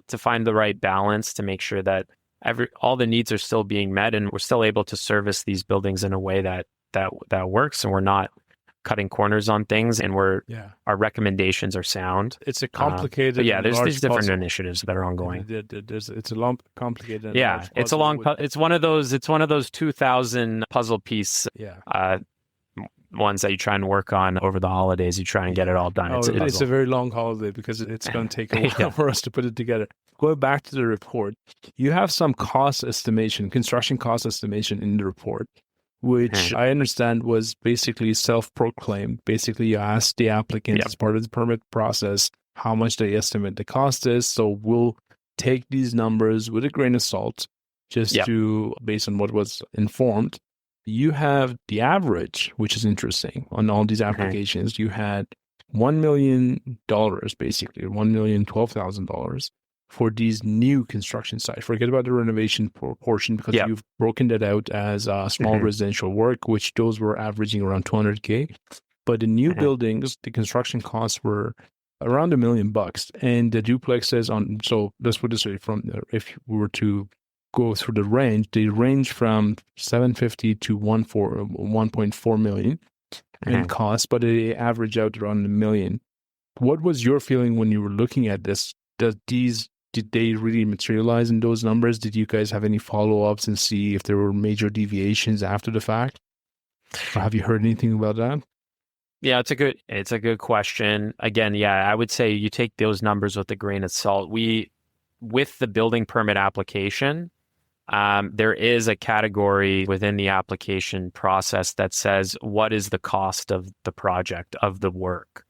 to find the right balance to make sure that all the needs are still being met and we're still able to service these buildings in a way that works, and we're not cutting corners on things, and our recommendations are sound. It's a complicated, there's these different initiatives that are ongoing. It's a long, complicated. Yeah, it's a long. It's one of those 2,000 puzzle piece. Ones that you try and work on over the holidays. You try and get it all done. It's a very long holiday because it's going to take a while for us to put it together. Going back to the report, you have some construction cost estimation in the report, which I understand was basically self-proclaimed. Basically, you asked the applicant as part of the permit process how much they estimate the cost is. So we'll take these numbers with a grain of salt just based on what was informed. You have the average, which is interesting, on all these applications. You had $1 million, basically, $1,012,000 for these new construction sites. Forget about the renovation portion because you've broken that out as small residential work, which those were averaging around $200K. But the new buildings, the construction costs were around $1 million, and the duplexes so let's put this way, if we were to go through the range, they range from $750 to $1.4 million in cost, but they average out around $1 million. What was your feeling when you were looking at this? Does these did they really materialize in those numbers? Did you guys have any follow-ups and see if there were major deviations after the fact? Or have you heard anything about that? Yeah, it's a good question. Again, yeah, I would say you take those numbers with a grain of salt. With the building permit application, there is a category within the application process that says what is the cost of the project, of the work.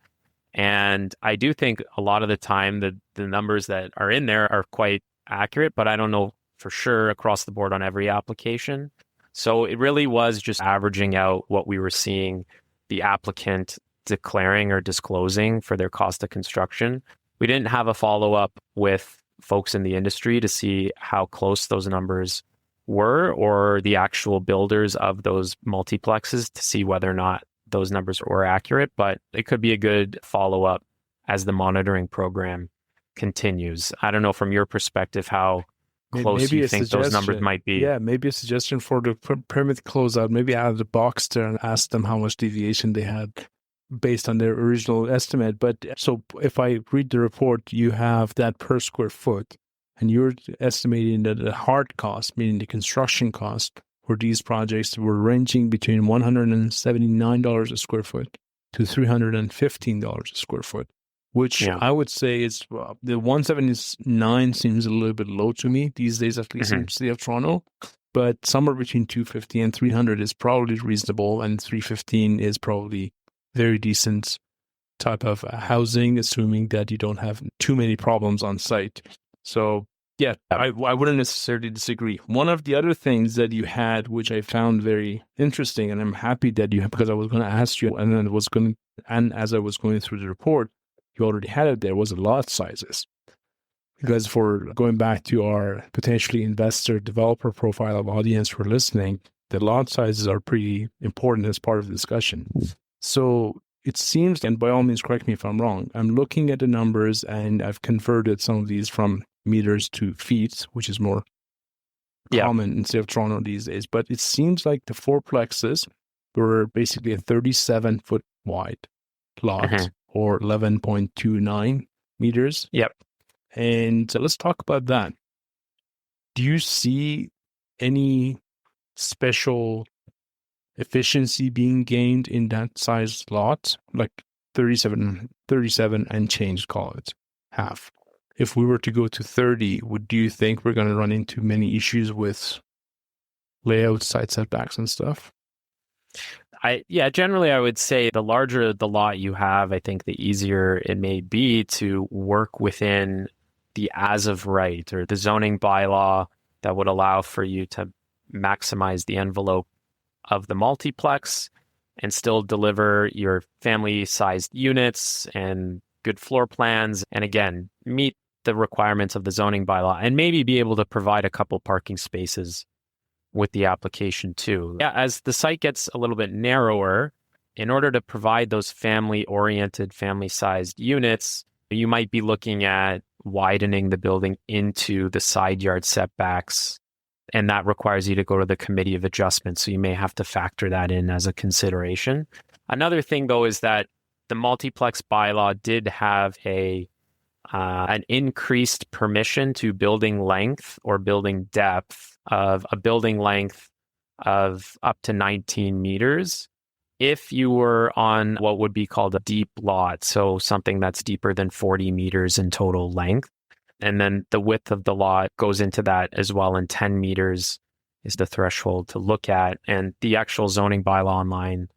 And I do think a lot of the time the numbers that are in there are quite accurate, but I don't know for sure across the board on every application. So it really was just averaging out what we were seeing the applicant declaring or disclosing for their cost of construction. We didn't have a follow-up with folks in the industry to see how close those numbers were, or the actual builders of those multiplexes to see whether or not those numbers were accurate. But it could be a good follow-up as the monitoring program continues. I don't know from your perspective how close maybe you think those numbers might be. Yeah, maybe a suggestion for the permit closeout, maybe out of the box there and ask them how much deviation they had based on their original estimate. But so if I read the report, you have that per square foot, and you're estimating that the hard cost, meaning the construction cost for these projects, were ranging between $179 a square foot to $315 a square foot. Which I would say is the 179 seems a little bit low to me these days, at least in the city of Toronto. But somewhere between 250 and 300 is probably reasonable, and 315 is probably very decent type of housing, assuming that you don't have too many problems on site. So yeah, I wouldn't necessarily disagree. One of the other things that you had, which I found very interesting, and I'm happy that you have, because I was going to ask you, and as I was going through the report, you already had it there, was the lot sizes. Because for going back to our potentially investor developer profile of audience who are listening, the lot sizes are pretty important as part of the discussion. So it seems, and by all means, correct me if I'm wrong, I'm looking at the numbers and I've converted some of these from meters to feet, which is more common in the city of Toronto these days. But it seems like the fourplexes were basically a 37-foot wide lot. Or 11.29 meters. Yep. And let's talk about that. Do you see any special efficiency being gained in that size lot? Like 37 and change, call it half. If we were to go to 30, do you think we're going to run into many issues with layout, side setbacks and stuff? Generally, I would say the larger the lot you have, I think the easier it may be to work within the as of right or the zoning bylaw that would allow for you to maximize the envelope of the multiplex and still deliver your family-sized units and good floor plans, and again, meet the requirements of the zoning bylaw and maybe be able to provide a couple parking spaces with the application too. Yeah, as the site gets a little bit narrower, in order to provide those family-oriented, family-sized units, you might be looking at widening the building into the side yard setbacks, and that requires you to go to the committee of adjustment. So you may have to factor that in as a consideration. Another thing, though, is that the multiplex bylaw did have an increased permission to building length or building depth of a building length of up to 19 meters if you were on what would be called a deep lot, so something that's deeper than 40 meters in total length. And then the width of the lot goes into that as well, and 10 meters is the threshold to look at. And the actual zoning bylaw online,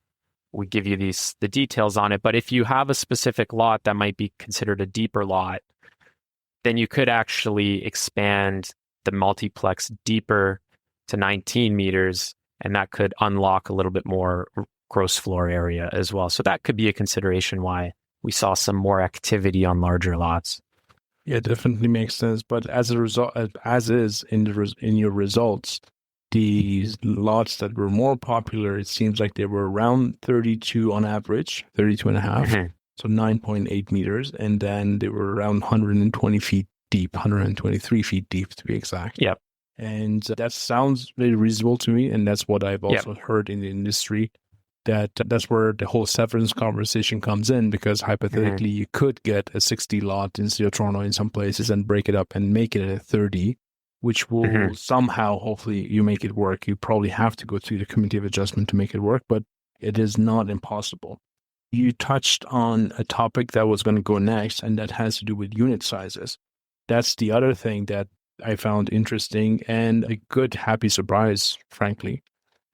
we give you the details on it. But if you have a specific lot that might be considered a deeper lot, then you could actually expand the multiplex deeper to 19 meters, and that could unlock a little bit more gross floor area as well. So that could be a consideration why we saw some more activity on larger lots. Yeah, definitely makes sense. But as a result, as is in your results, the lots that were more popular, it seems like they were around 32 on average, 32 and a half. So 9.8 meters, and then they were around 120 feet deep, 123 feet deep to be exact. Yep. And that sounds very reasonable to me, and that's what I've also heard in the industry. that's where the whole severance conversation comes in, because hypothetically you could get a 60 lot in Toronto in some places and break it up and make it a 30, which will somehow, hopefully, you make it work. You probably have to go through the committee of adjustment to make it work, but it is not impossible. You touched on a topic that was going to go next, and that has to do with unit sizes. That's the other thing that I found interesting and a good, happy surprise, frankly.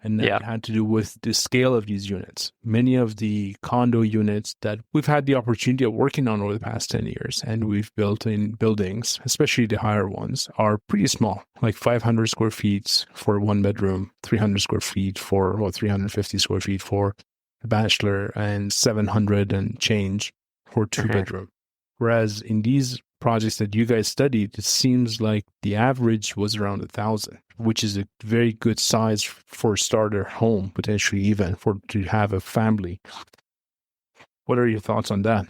And that had to do with the scale of these units. Many of the condo units that we've had the opportunity of working on over the past 10 years and we've built in buildings, especially the higher ones, are pretty small, like 500 square feet for one bedroom, 300 square feet for, or 350 square feet for a bachelor, and 700 and change for two bedroom. Whereas in these projects that you guys studied, it seems like the average was around 1,000, which is a very good size for a starter home, potentially even to have a family. What are your thoughts on that?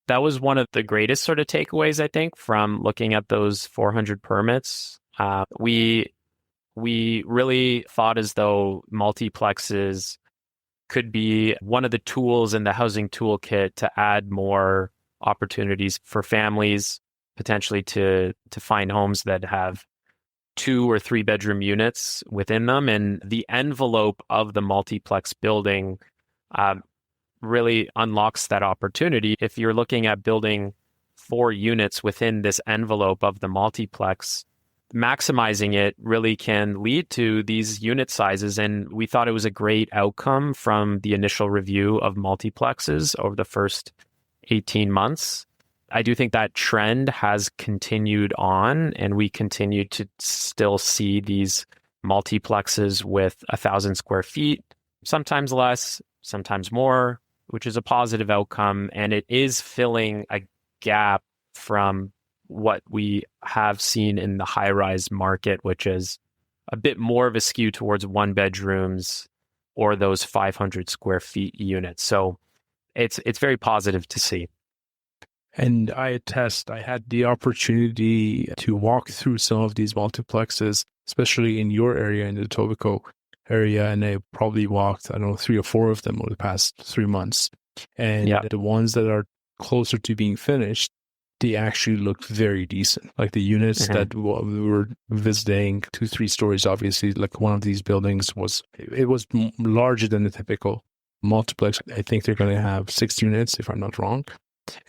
That was one of the greatest sort of takeaways, I think, from looking at those 400 permits. We really thought as though multiplexes could be one of the tools in the housing toolkit to add more opportunities for families, potentially to find homes that have 2 or 3 bedroom units within them. And the envelope of the multiplex building really unlocks that opportunity. If you're looking at building 4 units within this envelope of the multiplex, maximizing it really can lead to these unit sizes. And we thought it was a great outcome from the initial review of multiplexes over the first 18 months. I do think that trend has continued on, and we continue to still see these multiplexes with 1,000 square feet, sometimes less, sometimes more, which is a positive outcome. And it is filling a gap from what we have seen in the high-rise market, which is a bit more of a skew towards one bedrooms or those 500 square feet units. So it's very positive to see. And I attest, I had the opportunity to walk through some of these multiplexes, especially in your area, in the Etobicoke area, and I probably walked, 3 or 4 of them over the past 3 months. And the ones that are closer to being finished, they actually look very decent. Like the units that we were visiting, 2-3 stories, obviously, like one of these buildings was larger than the typical multiplex. I think they're going to have 6 units, if I'm not wrong.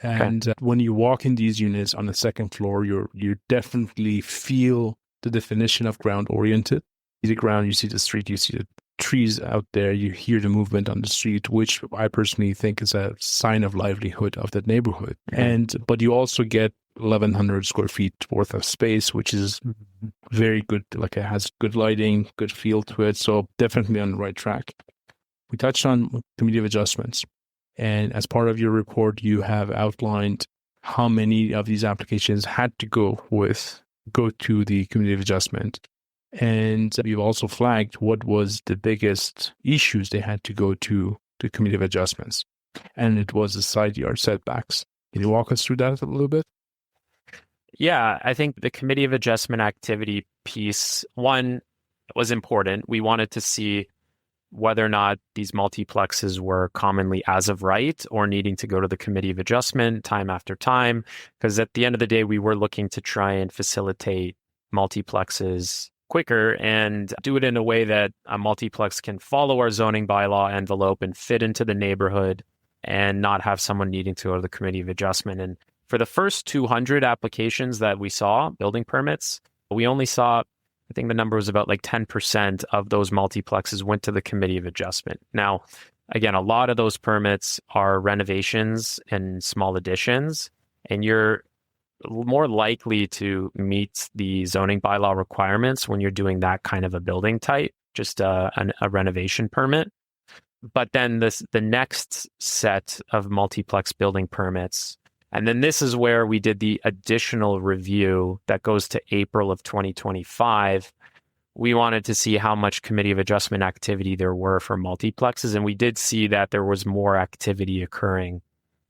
And when you walk in these units on the second floor, you definitely feel the definition of ground oriented. You see the ground, you see the street, you see the trees out there, you hear the movement on the street, which I personally think is a sign of livelihood of that neighborhood. But you also get 1,100 square feet worth of space, which is very good. Like it has good lighting, good feel to it. So definitely on the right track. We touched on committee of adjustments. And as part of your report, you have outlined how many of these applications had to go to the committee of adjustment. And you've also flagged what was the biggest issues they had to go to the committee of adjustments. And it was the side yard setbacks. Can you walk us through that a little bit? Yeah, I think the committee of adjustment activity piece, one, was important. We wanted to see whether or not these multiplexes were commonly as of right or needing to go to the committee of adjustment time after time. Because at the end of the day, we were looking to try and facilitate multiplexes quicker and do it in a way that a multiplex can follow our zoning bylaw envelope and fit into the neighborhood and not have someone needing to go to the committee of adjustment. And for the first 200 applications that we saw, building permits, we only saw, I think the number was about like 10% of those multiplexes went to the committee of adjustment. Now, again, a lot of those permits are renovations and small additions, and you're more likely to meet the zoning bylaw requirements when you're doing that kind of a building type, just a renovation permit. But then the next set of multiplex building permits, and then this is where we did the additional review that goes to April of 2025. We wanted to see how much committee of adjustment activity there were for multiplexes, and we did see that there was more activity occurring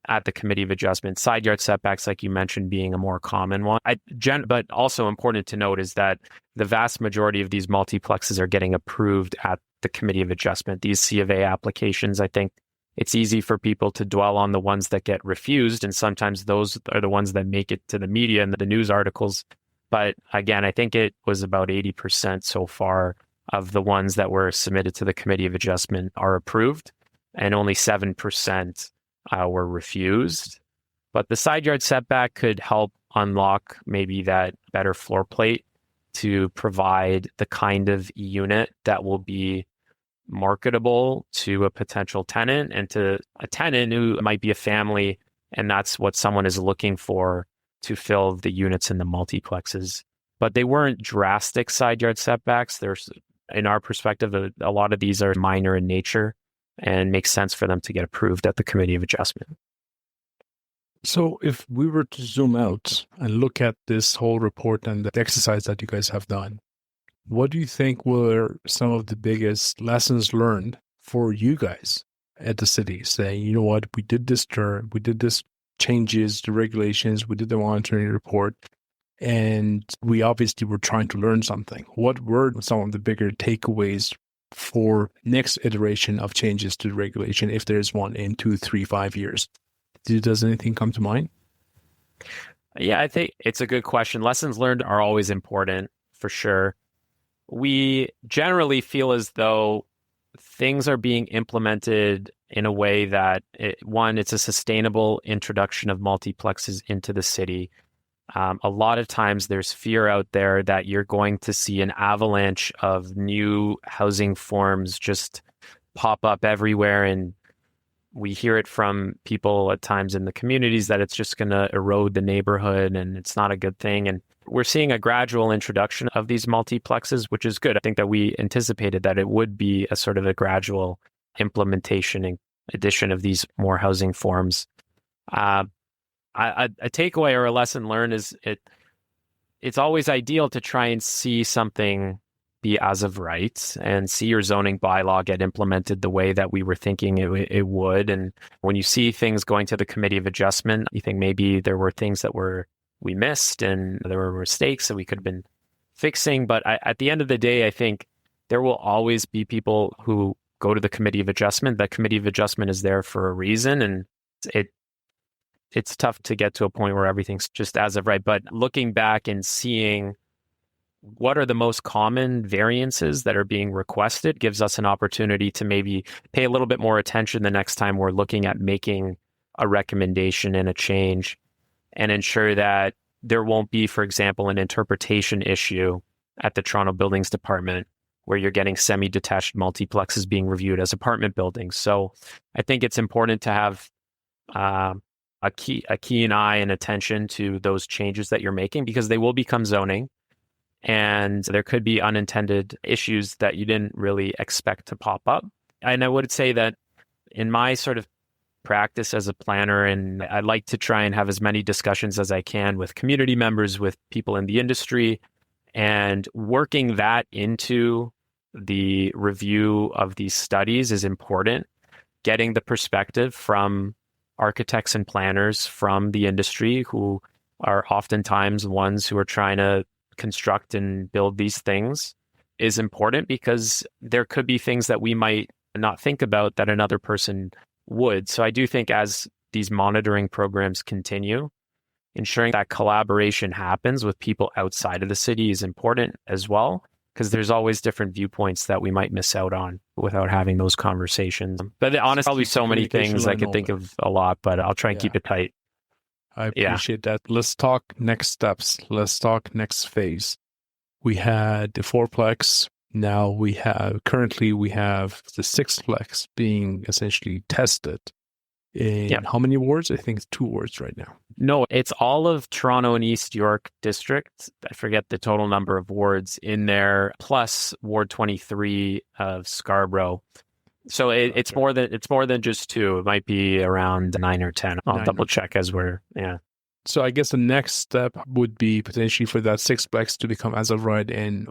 at the Committee of Adjustment. Side yard setbacks, like you mentioned, being a more common one. But also important to note is that the vast majority of these multiplexes are getting approved at the Committee of Adjustment. These C of A applications, I think it's easy for people to dwell on the ones that get refused, and sometimes those are the ones that make it to the media and the news articles. But again, I think it was about 80% so far of the ones that were submitted to the Committee of Adjustment are approved, and only 7% were refused. But the side yard setback could help unlock maybe that better floor plate to provide the kind of unit that will be marketable to a potential tenant and to a tenant who might be a family, and that's what someone is looking for to fill the units in the multiplexes. But they weren't drastic side yard setbacks. There's, in our perspective, a lot of these are minor in nature and makes sense for them to get approved at the Committee of Adjustment. So if we were to zoom out and look at this whole report and the exercise that you guys have done, what do you think were some of the biggest lessons learned for you guys at the city? Saying, you know what, we did this term, we did this changes to regulations, we did the monitoring report, and we obviously were trying to learn something. What were some of the bigger takeaways for next iteration of changes to the regulation, if there's one in 2, 3, 5 years? Does anything come to mind? Yeah, I think it's a good question. Lessons learned are always important, for sure. We generally feel as though things are being implemented in a way that, it's a sustainable introduction of multiplexes into the city. A lot of times there's fear out there that you're going to see an avalanche of new housing forms just pop up everywhere. And we hear it from people at times in the communities that it's just going to erode the neighborhood and it's not a good thing. And we're seeing a gradual introduction of these multiplexes, which is good. I think that we anticipated that it would be a sort of a gradual implementation and addition of these more housing forms. A takeaway or a lesson learned is it's always ideal to try and see something be as of right and see your zoning bylaw get implemented the way that we were thinking it would. And when you see things going to the Committee of Adjustment, you think maybe there were things that we missed and there were mistakes that we could have been fixing. But at the end of the day, I think there will always be people who go to the Committee of Adjustment. That Committee of Adjustment is there for a reason, and it's tough to get to a point where everything's just as of right. But looking back and seeing what are the most common variances that are being requested gives us an opportunity to maybe pay a little bit more attention the next time we're looking at making a recommendation and a change, and ensure that there won't be, for example, an interpretation issue at the Toronto Buildings Department where you're getting semi-detached multiplexes being reviewed as apartment buildings. So I think it's important to have a keen eye and attention to those changes that you're making, because they will become zoning and there could be unintended issues that you didn't really expect to pop up. And I would say that in my sort of practice as a planner, and I like to try and have as many discussions as I can with community members, with people in the industry, and working that into the review of these studies is important. Getting the perspective from architects and planners from the industry, who are oftentimes the ones who are trying to construct and build these things, is important, because there could be things that we might not think about that another person would. So I do think as these monitoring programs continue, ensuring that collaboration happens with people outside of the city is important as well, because there's always different viewpoints that we might miss out on without having those conversations. But honestly, probably so many things I could think of a lot, but I'll try and keep it tight. I appreciate that. Let's talk next steps. Let's talk next phase. We had the 4plex. Now currently we have the 6plex being essentially tested in how many wards? I think it's 2 wards right now. No, it's all of Toronto and East York district. I forget the total number of wards in there, plus Ward 23 of Scarborough. So it's more than just 2. It might be around 9 or 10. I'll double check as we're So I guess the next step would be potentially for that 6plex to become as of right in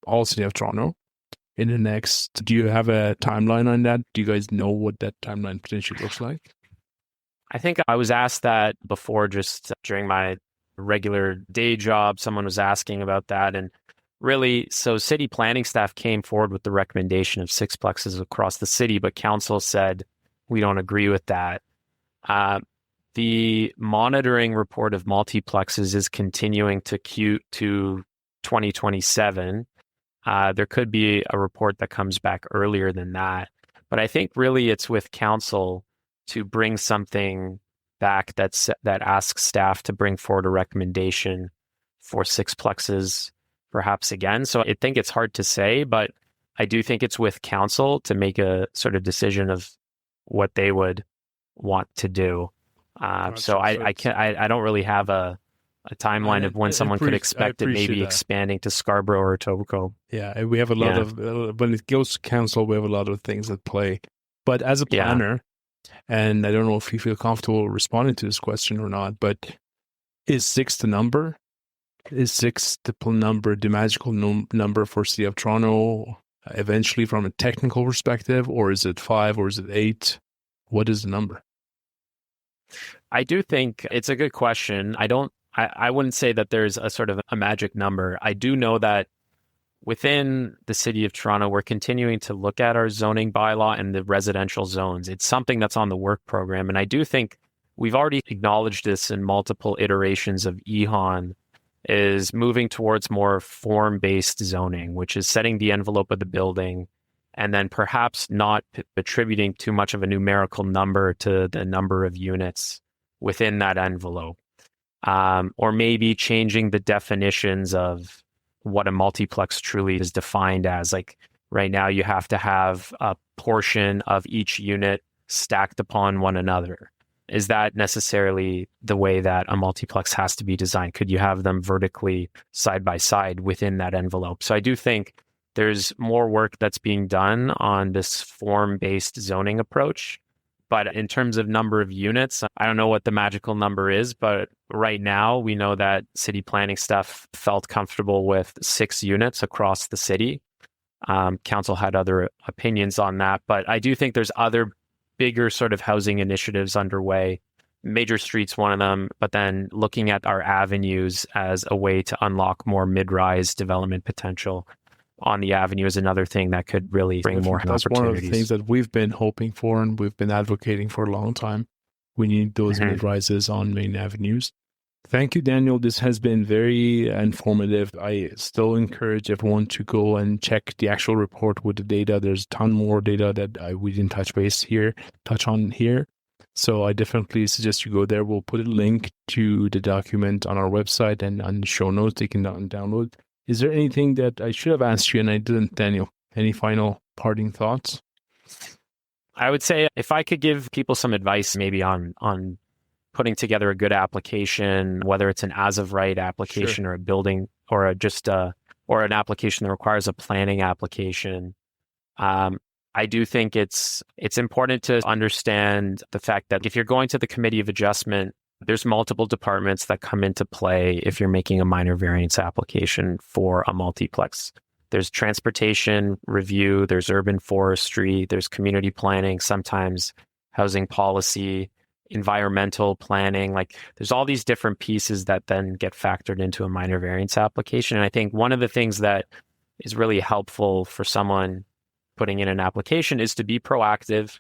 all city of Toronto. In the next, do you have a timeline on that? Do you guys know what that timeline potentially looks like? I think I was asked that before, just during my regular day job. Someone was asking about that. And really, so city planning staff came forward with the recommendation of sixplexes across the city, but council said, we don't agree with that. The monitoring report of multiplexes is continuing to queue to 2027. There could be a report that comes back earlier than that. But I think really it's with council to bring something back that asks staff to bring forward a recommendation for sixplexes perhaps again. So I think it's hard to say, but I do think it's with council to make a sort of decision of what they would want to do. So I don't really have a timeline of when someone could expect it maybe expanding to Scarborough or Etobicoke. Yeah, we have a lot of, when it goes to council, we have a lot of things at play. But as a planner, and I don't know if you feel comfortable responding to this question or not, but is 6 the number? Is 6 the number, the magical number for City of Toronto eventually from a technical perspective, or is it 5 or is it 8? What is the number? I do think it's a good question. I wouldn't say that there's a sort of a magic number. I do know that within the City of Toronto, we're continuing to look at our zoning bylaw and the residential zones. It's something that's on the work program. And I do think we've already acknowledged this in multiple iterations of EHON, is moving towards more form-based zoning, which is setting the envelope of the building and then perhaps not attributing too much of a numerical number to the number of units within that envelope. Or maybe changing the definitions of what a multiplex truly is defined as. Like right now, you have to have a portion of each unit stacked upon one another. Is that necessarily the way that a multiplex has to be designed? Could you have them vertically side by side within that envelope? So I do think there's more work that's being done on this form-based zoning approach. But in terms of number of units, I don't know what the magical number is, but right now we know that city planning staff felt comfortable with 6 units across the city. Council had other opinions on that, but I do think there's other bigger sort of housing initiatives underway. Major Street's one of them, but then looking at our avenues as a way to unlock more mid-rise development potential on the avenue is another thing that could really bring more opportunities. That's one of the things that we've been hoping for and we've been advocating for a long time. We need those mid-rises on main avenues. Thank you, Daniel. This has been very informative. I still encourage everyone to go and check the actual report with the data. There's a ton more data that we didn't touch on here. So I definitely suggest you go there. We'll put a link to the document on our website and on the show notes. They can download. Is there anything that I should have asked you and I didn't, Daniel? Any final parting thoughts? I would say if I could give people some advice maybe on putting together a good application, whether it's an as-of-right application or a building or or an application that requires a planning application, I do think it's important to understand the fact that if you're going to the Committee of Adjustment, there's multiple departments that come into play if you're making a minor variance application for a multiplex. There's transportation review, there's urban forestry, there's community planning, sometimes housing policy, environmental planning. Like there's all these different pieces that then get factored into a minor variance application. And I think one of the things that is really helpful for someone putting in an application is to be proactive,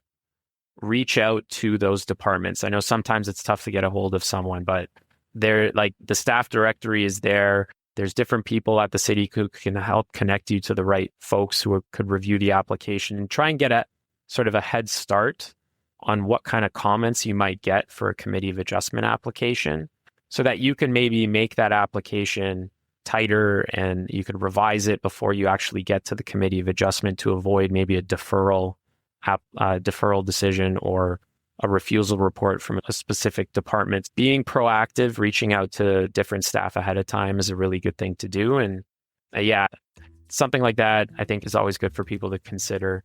reach out to those departments. I know sometimes it's tough to get a hold of someone, but they're like the staff directory is there. There's different people at the city who can help connect you to the right folks who could review the application and try and get a sort of a head start on what kind of comments you might get for a Committee of Adjustment application so that you can maybe make that application tighter and you could revise it before you actually get to the Committee of Adjustment to avoid maybe a deferral decision or a refusal report from a specific department. Being proactive, reaching out to different staff ahead of time is a really good thing to do. And something like that I think is always good for people to consider.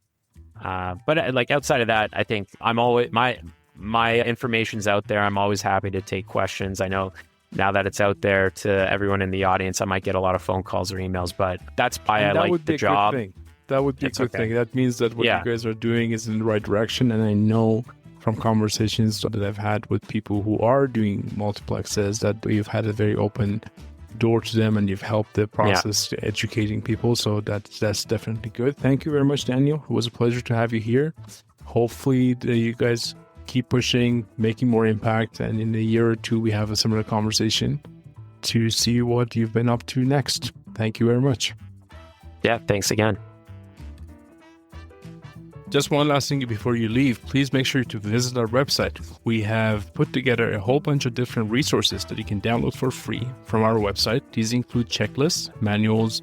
But like outside of that, I think I'm always my information's out there. I'm always happy to take questions. I know now that it's out there to everyone in the audience, I might get a lot of phone calls or emails, but that's why I like the job. That would be a good thing. That means that what you guys are doing is in the right direction. And I know from conversations that I've had with people who are doing multiplexes that you've had a very open door to them and you've helped the process to educating people. So that's definitely good. Thank you very much, Daniel. It was a pleasure to have you here. Hopefully you guys keep pushing, making more impact, and in a year or two we have a similar conversation to see what you've been up to next. Thank you very much. Yeah, thanks again. Just one last thing before you leave, please make sure to visit our website. We have put together a whole bunch of different resources that you can download for free from our website. These include checklists, manuals,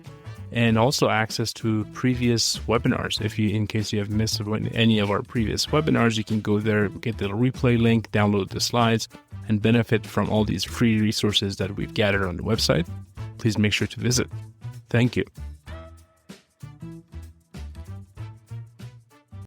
and also access to previous webinars. In case you have missed any of our previous webinars, you can go there, get the replay link, download the slides, and benefit from all these free resources that we've gathered on the website. Please make sure to visit. Thank you.